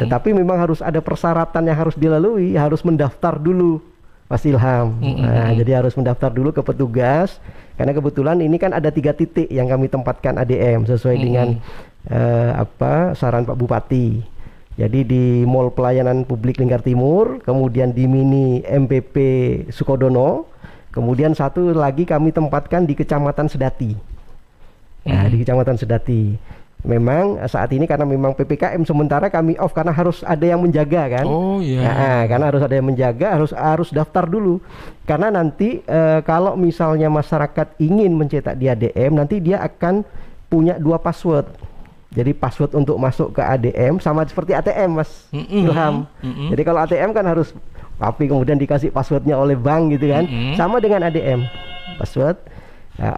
[SPEAKER 2] Tetapi memang harus ada persyaratan yang harus dilalui, harus mendaftar dulu, Mas Ilham. Nah, jadi harus mendaftar dulu ke petugas, karena kebetulan ini kan ada 3 titik yang kami tempatkan ADM sesuai dengan saran Pak Bupati. Jadi di Mall Pelayanan Publik Lingkar Timur, kemudian di Mini MPP Sukodono, kemudian satu lagi kami tempatkan di Kecamatan Sedati. Nah, di Kecamatan Sedati. Memang saat ini karena memang PPKM sementara kami off karena harus ada yang menjaga kan. Nah, karena harus ada yang menjaga, harus daftar dulu. Karena nanti kalau misalnya masyarakat ingin mencetak di ADM, nanti dia akan punya 2 password. Jadi password untuk masuk ke ADM sama seperti ATM, Mas Ilham. Jadi kalau ATM kan harus tapi kemudian dikasih passwordnya oleh bank gitu kan. Sama dengan ADM, password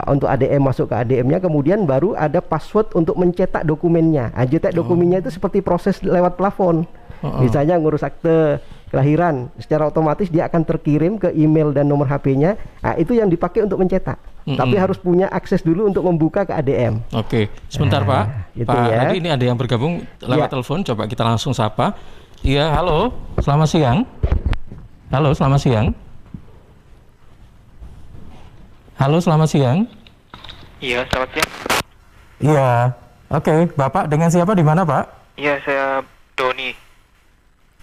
[SPEAKER 2] untuk ADM masuk ke ADM-nya, kemudian baru ada password untuk mencetak dokumennya. Cetak dokumennya itu seperti proses lewat plafon. Misalnya ngurus akte kelahiran, secara otomatis dia akan terkirim ke email dan nomor HP-nya. Nah, itu yang dipakai untuk mencetak. Tapi harus punya akses dulu untuk membuka ke ADM.
[SPEAKER 1] Oke, sebentar Pak.
[SPEAKER 2] Gitu
[SPEAKER 1] Pak,
[SPEAKER 2] ya.
[SPEAKER 1] tadi ini ada yang bergabung lewat telepon. Coba kita langsung sapa. Iya, halo. Selamat siang. Halo, selamat siang. Halo, selamat siang.
[SPEAKER 9] Iya, selamat siang.
[SPEAKER 1] Iya. Oke, Bapak dengan siapa di mana, Pak?
[SPEAKER 9] Iya, saya Doni.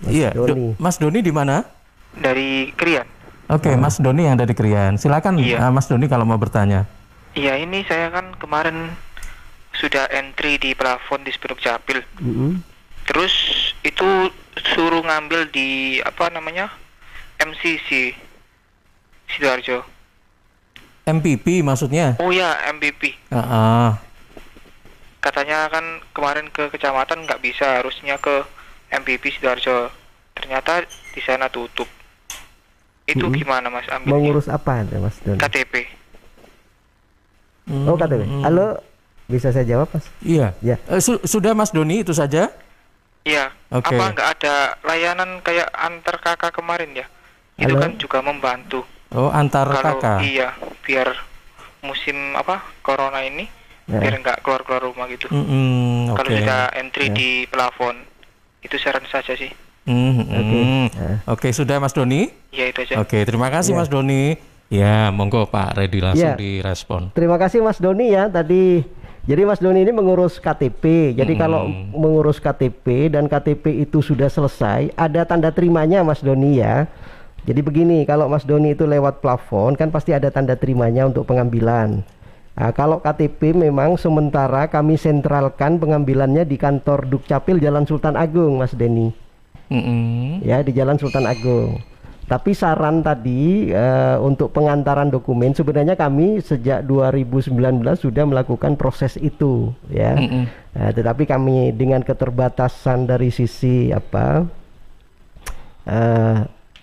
[SPEAKER 1] Iya, Mas Doni di mana?
[SPEAKER 9] Dari Krian.
[SPEAKER 1] Oke, Mas Doni yang dari Krian. Silakan, Mas Doni kalau mau bertanya.
[SPEAKER 9] Iya, ini saya kan kemarin sudah entry di plafon di Dukcapil. Terus itu suruh ngambil di MCC Sidoarjo.
[SPEAKER 1] MPP maksudnya?
[SPEAKER 9] Oh ya, MPP. katanya kan kemarin ke kecamatan nggak bisa, harusnya ke MPP Sidoarjo. Ternyata di sana tutup. Itu gimana Mas ambilnya?
[SPEAKER 2] Mengurus apa Mas Doni?
[SPEAKER 9] KTP.
[SPEAKER 2] Oh KTP. Halo, bisa saya jawab Mas?
[SPEAKER 1] Iya.
[SPEAKER 2] Ya.
[SPEAKER 1] Sudah Mas Doni, itu saja?
[SPEAKER 9] Iya.
[SPEAKER 1] Oke.
[SPEAKER 9] Apa nggak ada layanan kayak antar kakak kemarin ya? Itu
[SPEAKER 2] Halo?
[SPEAKER 9] kan juga membantu.
[SPEAKER 1] Oh, antar
[SPEAKER 9] Kalau
[SPEAKER 1] kakak.
[SPEAKER 9] iya, biar musim corona ini biar nggak keluar rumah gitu. Kalau kita entry di plafon, itu saran saja sih.
[SPEAKER 2] Oke.
[SPEAKER 1] Sudah Mas Doni?
[SPEAKER 9] Ya itu aja.
[SPEAKER 1] Oke, terima kasih Mas Doni. Ya, monggo Pak Redi langsung
[SPEAKER 2] Ya.
[SPEAKER 1] direspon.
[SPEAKER 2] Terima kasih Mas Doni ya tadi. Jadi Mas Doni ini mengurus KTP. Jadi kalau mengurus KTP dan KTP itu sudah selesai, ada tanda terimanya Mas Doni ya. Jadi begini, kalau Mas Doni itu lewat plafon kan pasti ada tanda terimanya untuk pengambilan. Nah, kalau KTP memang sementara kami sentralkan pengambilannya di kantor Dukcapil Jalan Sultan Agung Mas Deni. Ya, di Jalan Sultan Agung. Tapi saran tadi untuk pengantaran dokumen sebenarnya kami sejak 2019 sudah melakukan proses itu ya. Tetapi kami dengan keterbatasan dari sisi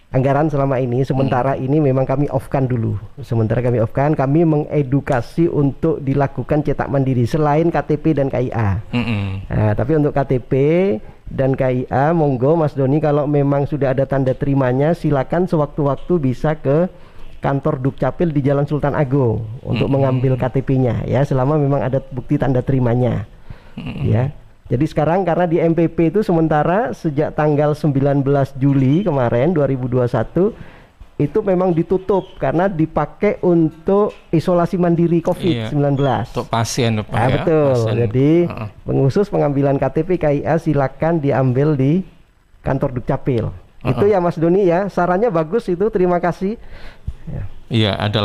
[SPEAKER 2] anggaran selama ini, sementara ini memang kami off-kan dulu. Sementara kami off-kan, kami mengedukasi untuk dilakukan cetak mandiri selain KTP dan KIA. Nah, tapi untuk KTP dan KIA, monggo Mas Doni kalau memang sudah ada tanda terimanya, silakan sewaktu-waktu bisa ke kantor Dukcapil di Jalan Sultan Agung untuk mengambil KTP-nya ya, selama memang ada bukti tanda terimanya. Ya. Jadi sekarang karena di MPP itu sementara sejak tanggal 19 Juli kemarin 2021 itu memang ditutup karena dipakai untuk isolasi mandiri COVID-19.
[SPEAKER 1] Untuk pasien Pak ya.
[SPEAKER 2] Betul.
[SPEAKER 1] Pasien.
[SPEAKER 2] Jadi khusus pengambilan KTP KIA silakan diambil di kantor Dukcapil. Itu ya Mas Doni ya. Sarannya bagus itu. Terima kasih. Ya.
[SPEAKER 1] Iya, ada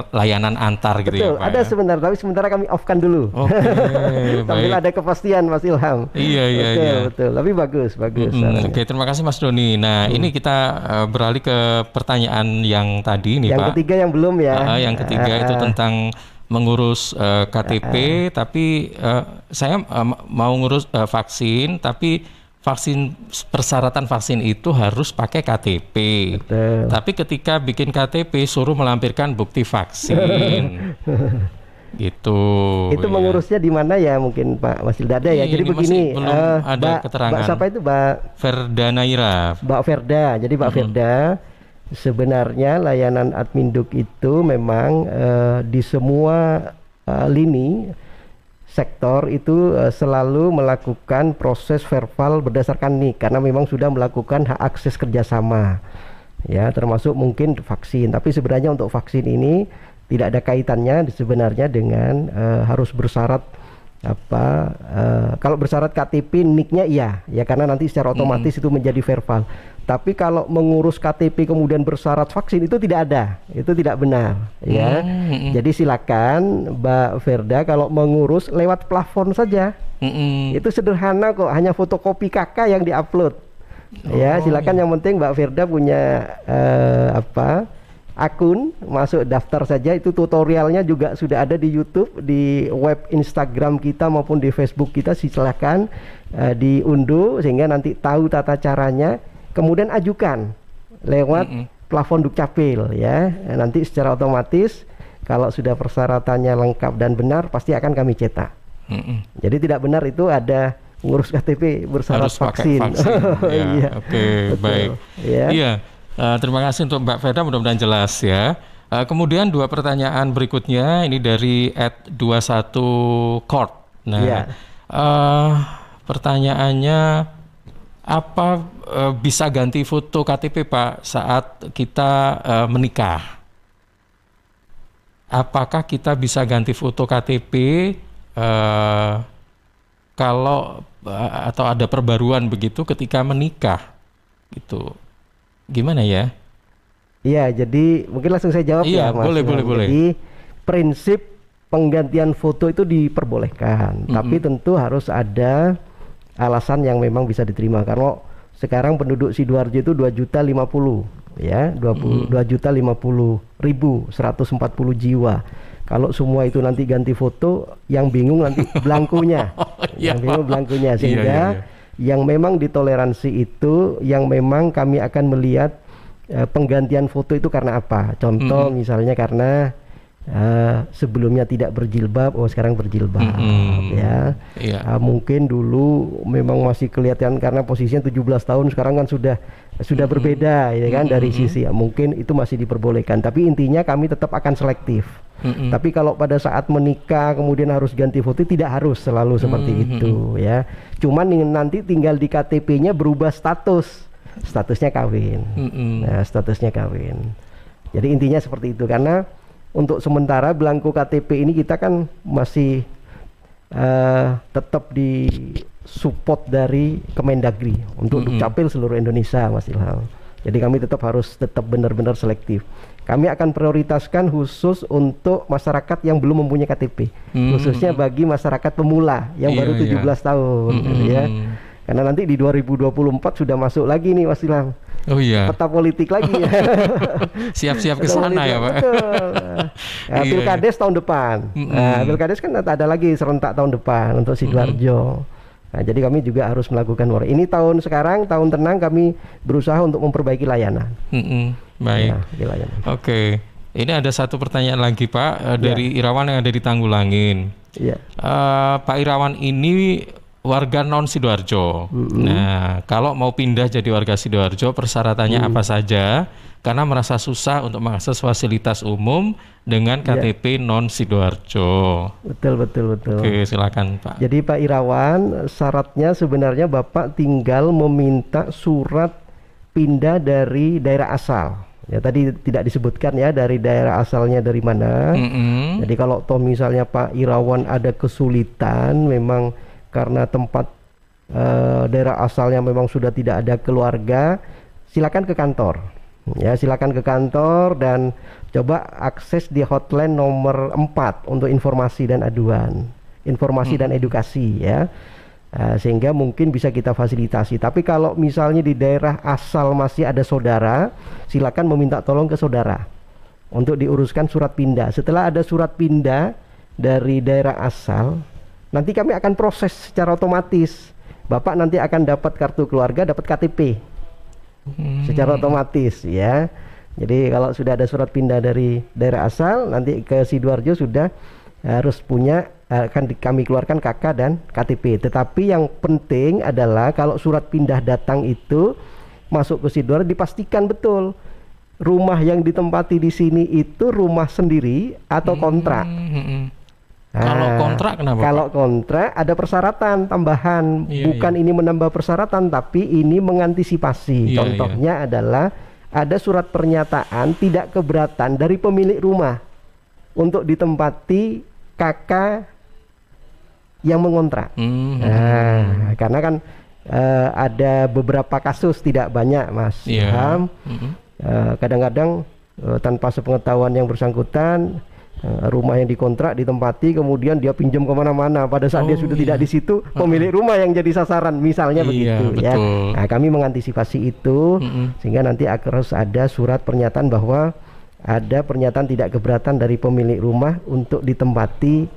[SPEAKER 1] layanan antar gitu.
[SPEAKER 2] Betul,
[SPEAKER 1] ya Pak.
[SPEAKER 2] ada sebentar, tapi sementara kami off-kan dulu. Sambil ada kepastian Mas Ilham.
[SPEAKER 1] Iya.
[SPEAKER 2] Betul. Tapi bagus.
[SPEAKER 1] Oke, terima kasih Mas Doni. Nah, ini kita beralih ke pertanyaan yang tadi nih
[SPEAKER 2] Pak. Yang ketiga yang belum ya.
[SPEAKER 1] Yang ketiga itu tentang mengurus KTP, tapi saya mau ngurus vaksin, tapi persyaratan vaksin itu harus pakai KTP.
[SPEAKER 2] Betul.
[SPEAKER 1] Tapi ketika bikin KTP suruh melampirkan bukti vaksin. Gitu.
[SPEAKER 2] Itu mengurusnya di mana ya mungkin Pak Masil Dada ya. Jadi begini,
[SPEAKER 1] belum ada keterangan.
[SPEAKER 2] Mbak siapa itu Mbak
[SPEAKER 1] Verda Naira.
[SPEAKER 2] Mbak Verda. Jadi Mbak Verda sebenarnya layanan Adminduk itu memang di semua lini sektor itu selalu melakukan proses verbal berdasarkan NIK karena memang sudah melakukan hak akses kerjasama ya, termasuk mungkin vaksin. Tapi sebenarnya untuk vaksin ini tidak ada kaitannya sebenarnya dengan harus bersyarat kalau bersyarat KTP NIK-nya iya ya, karena nanti secara otomatis itu menjadi verbal. Tapi kalau mengurus KTP kemudian bersyarat vaksin itu tidak ada, itu tidak benar ya. Jadi silakan Mbak Verda kalau mengurus lewat plafon saja. Itu sederhana kok, hanya fotokopi KK yang diupload. Ya, silakan yang penting Mbak Verda punya akun, masuk daftar saja. Itu tutorialnya juga sudah ada di YouTube, di web Instagram kita maupun di Facebook kita. Silakan diunduh sehingga nanti tahu tata caranya. Kemudian ajukan lewat plafon Dukcapil ya. Nanti secara otomatis kalau sudah persyaratannya lengkap dan benar pasti akan kami cetak. Jadi tidak benar itu ada ngurus KTP bersyarat vaksin.
[SPEAKER 1] Ya, Oke, baik. Iya. Terima kasih untuk Mbak Verda, mudah-mudahan jelas ya. Kemudian dua pertanyaan berikutnya ini dari @21court. Nah, pertanyaannya apa bisa ganti foto KTP Pak saat kita menikah? Apakah kita bisa ganti foto KTP kalau atau ada perbaruan begitu ketika menikah gitu? Gimana ya?
[SPEAKER 2] Iya, jadi mungkin langsung saya jawab ya Mas.
[SPEAKER 1] Boleh.
[SPEAKER 2] Jadi prinsip penggantian foto itu diperbolehkan, tapi tentu harus ada alasan yang memang bisa diterima. Karena sekarang penduduk Sidoarjo itu 2.050.000 ya, 2.050.140 jiwa. Kalau semua itu nanti ganti foto, yang bingung nanti belangkunya, yang bingung belangkunya, sehingga yang memang ditoleransi itu, yang memang kami akan melihat penggantian foto itu karena apa. Contoh misalnya karena sebelumnya tidak berjilbab, oh sekarang berjilbab, ya. Mungkin dulu memang masih kelihatan karena posisinya 17 tahun, sekarang kan sudah berbeda, ya kan, dari sisi mungkin itu masih diperbolehkan. Tapi intinya kami tetap akan selektif. Tapi kalau pada saat menikah kemudian harus ganti foto, tidak harus selalu seperti itu, ya. Cuman nanti tinggal di KTP-nya berubah statusnya kawin. Nah, statusnya kawin. Jadi intinya seperti itu, karena untuk sementara belangko KTP ini kita kan masih tetap di support dari Kemendagri untuk Dukcapil seluruh Indonesia, Mas Ilham. Jadi kami tetap benar-benar selektif. Kami akan prioritaskan khusus untuk masyarakat yang belum mempunyai KTP, khususnya bagi masyarakat pemula yang baru 17 tahun, gitu ya. Karena nanti di 2024 sudah masuk lagi nih, Mas Ilham.
[SPEAKER 1] Oh iya.
[SPEAKER 2] Peta politik lagi.
[SPEAKER 1] Siap-siap ke sana ya, Pak.
[SPEAKER 2] Betul. Pilkades tahun depan. Nah, Pilkades kan ada lagi serentak tahun depan untuk Sidoarjo. Nah, jadi kami juga harus melakukan ini tahun sekarang, tahun tenang, kami berusaha untuk memperbaiki layanan.
[SPEAKER 1] Baik.
[SPEAKER 2] Nah,
[SPEAKER 1] Oke. Ini ada satu pertanyaan lagi, Pak, dari Irawan yang ada di Tanggulangin. Pak Irawan ini warga non Sidoarjo. Nah, kalau mau pindah jadi warga Sidoarjo, persyaratannya apa saja? Karena merasa susah untuk mengakses fasilitas umum dengan KTP non Sidoarjo.
[SPEAKER 2] Betul.
[SPEAKER 1] Oke, silakan Pak.
[SPEAKER 2] Jadi Pak Irawan, syaratnya sebenarnya Bapak tinggal meminta surat pindah dari daerah asal. Ya, tadi tidak disebutkan ya dari daerah asalnya dari mana. Jadi kalau toh misalnya Pak Irawan ada kesulitan, memang karena tempat daerah asalnya memang sudah tidak ada keluarga, silakan ke kantor. Ya, silakan ke kantor dan coba akses di hotline nomor 4 untuk informasi dan aduan, informasi dan edukasi, ya. Sehingga mungkin bisa kita fasilitasi. Tapi kalau misalnya di daerah asal masih ada saudara, silakan meminta tolong ke saudara untuk diuruskan surat pindah. Setelah ada surat pindah dari daerah asal, nanti kami akan proses secara otomatis. Bapak nanti akan dapat kartu keluarga, dapat KTP secara otomatis, ya. Jadi kalau sudah ada surat pindah dari daerah asal, nanti ke Sidoarjo sudah harus punya, akan kami keluarkan KK dan KTP. Tetapi yang penting adalah kalau surat pindah datang itu masuk ke Sidoarjo, dipastikan betul rumah yang ditempati di sini itu rumah sendiri atau kontrak.
[SPEAKER 1] Kalau kontrak kenapa?
[SPEAKER 2] Kalau kontrak ada persyaratan tambahan, bukan ini menambah persyaratan, tapi ini mengantisipasi. Contohnya adalah ada surat pernyataan tidak keberatan dari pemilik rumah untuk ditempati kakak yang mengontrak. Karena kan ada beberapa kasus, tidak banyak, Mas Ilham. Kadang-kadang tanpa sepengetahuan yang bersangkutan, rumah yang dikontrak ditempati, kemudian dia pinjam kemana-mana. Pada saat dia sudah tidak di situ, pemilik rumah yang jadi sasaran, misalnya begitu, ya. Nah, kami mengantisipasi itu sehingga nanti harus ada surat pernyataan bahwa ada pernyataan tidak keberatan dari pemilik rumah untuk ditempati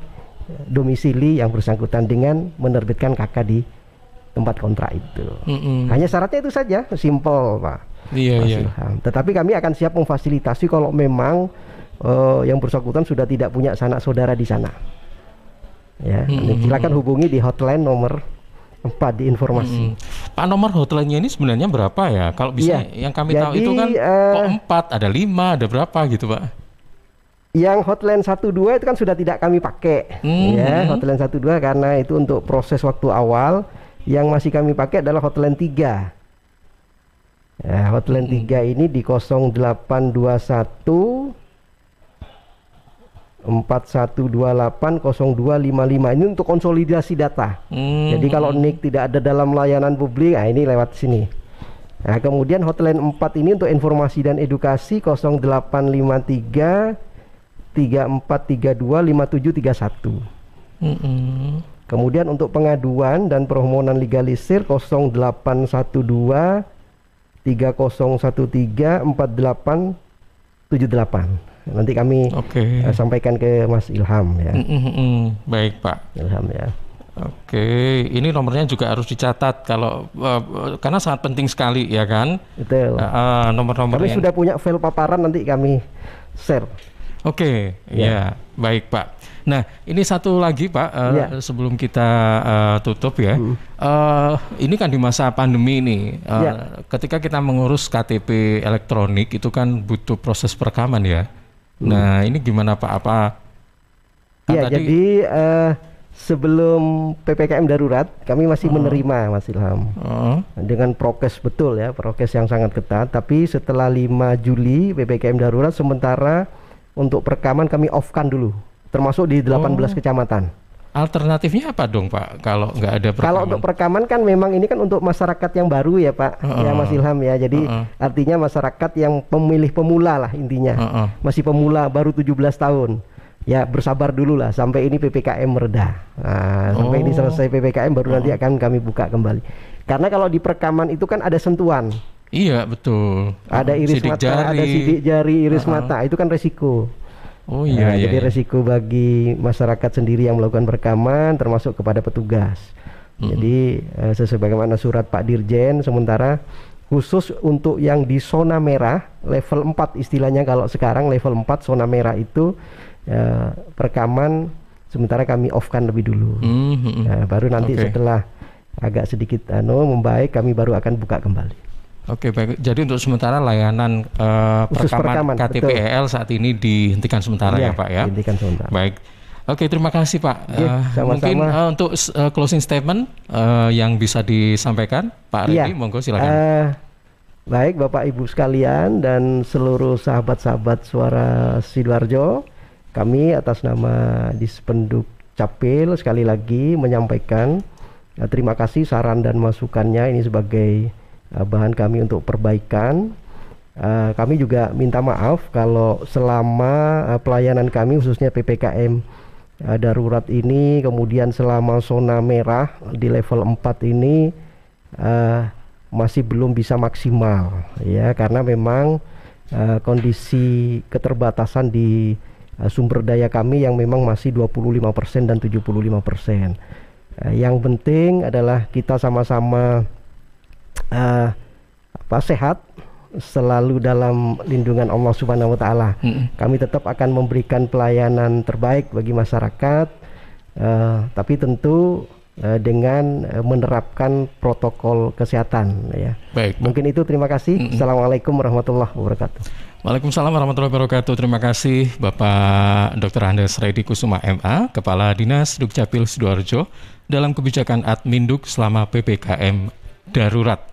[SPEAKER 2] domisili yang bersangkutan dengan menerbitkan KK di tempat kontrak itu. Hanya syaratnya itu saja, simple, Pak. Tetapi kami akan siap memfasilitasi kalau memang yang bersangkutan sudah tidak punya sanak saudara di sana. Ya, silakan hubungi di hotline nomor 4 di informasi.
[SPEAKER 1] Pak, nomor hotline-nya ini sebenarnya berapa ya? Kalau bisa yang kami tahu itu kan kok 4, ada 5, ada berapa gitu, Pak?
[SPEAKER 2] Yang hotline 12 itu kan sudah tidak kami pakai. Ya, hotline 12 karena itu untuk proses waktu awal. Yang masih kami pakai adalah hotline 3. Ya, hotline 3 ini di 0821 41280255. Ini untuk konsolidasi data. Jadi kalau NIK tidak ada dalam layanan publik, nah ini lewat sini. Nah, kemudian hotline 4 ini untuk informasi dan edukasi 0853 3432 5731. Kemudian untuk pengaduan dan permohonan legalisir 0812 3013 4878. Nanti kami sampaikan ke Mas Ilham ya.
[SPEAKER 1] Baik Pak
[SPEAKER 2] Ilham ya.
[SPEAKER 1] Oke, ini nomornya juga harus dicatat kalau karena sangat penting sekali ya kan.
[SPEAKER 2] Betul.
[SPEAKER 1] Nomor-nomor.
[SPEAKER 2] Kami sudah punya file paparan, nanti kami share.
[SPEAKER 1] Oke, ya baik Pak. Nah ini satu lagi Pak, sebelum kita tutup ya. Ini kan di masa pandemi ini, ketika kita mengurus KTP elektronik itu kan butuh proses perekaman ya. Nah ini gimana Pak?
[SPEAKER 2] Jadi sebelum PPKM darurat kami masih menerima Mas Ilham dengan prokes betul ya, prokes yang sangat ketat. Tapi setelah 5 Juli PPKM darurat, sementara untuk perekaman kami off-kan dulu, termasuk di 18 kecamatan.
[SPEAKER 1] Alternatifnya apa dong Pak kalau nggak ada perekaman?
[SPEAKER 2] Kalau untuk perekaman kan memang ini kan untuk masyarakat yang baru ya Pak, ya Mas Ilham ya. Jadi artinya masyarakat yang pemilih pemula lah intinya, masih pemula baru 17 tahun. Ya bersabar dulu lah sampai ini PPKM mereda. Sampai ini selesai PPKM baru nanti akan kami buka kembali. Karena kalau di perekaman itu kan ada sentuhan.
[SPEAKER 1] Iya betul.
[SPEAKER 2] Ada iris mata, ada sidik jari, iris mata, itu kan resiko. Jadi resiko bagi masyarakat sendiri yang melakukan perekaman, termasuk kepada petugas. Jadi sebagaimana surat Pak Dirjen, sementara khusus untuk yang di zona merah level 4 istilahnya, kalau sekarang level 4 zona merah itu perekaman sementara kami off-kan lebih dulu. Baru nanti setelah agak sedikit membaik, kami baru akan buka kembali.
[SPEAKER 1] Oke baik, jadi untuk sementara layanan perekaman KTP-EL saat ini dihentikan sementara ya Pak ya? Dihentikan sementara. Baik, oke terima kasih Pak. Mungkin untuk closing statement yang bisa disampaikan Pak Redi, monggo silakan.
[SPEAKER 2] Baik Bapak Ibu sekalian dan seluruh sahabat-sahabat Suara Sidoarjo, kami atas nama Dispenduk Capil sekali lagi menyampaikan terima kasih saran dan masukannya ini sebagai bahan kami untuk perbaikan. Kami juga minta maaf kalau selama pelayanan kami khususnya PPKM darurat ini, kemudian selama zona merah di level 4 ini masih belum bisa maksimal ya, karena memang kondisi keterbatasan di sumber daya kami yang memang masih 25% dan 75%. Yang penting adalah kita sama-sama sehat, selalu dalam lindungan Allah Subhanahu wa taala. Kami tetap akan memberikan pelayanan terbaik bagi masyarakat, tapi tentu dengan menerapkan protokol kesehatan ya. Baik. Mungkin itu, terima kasih. Assalamualaikum warahmatullahi wabarakatuh.
[SPEAKER 1] Waalaikumsalam warahmatullahi wabarakatuh. Terima kasih Bapak Dr. Andes Redi Kusuma MA, Kepala Dinas Dukcapil Sidoarjo dalam kebijakan Adminduk selama PPKM darurat.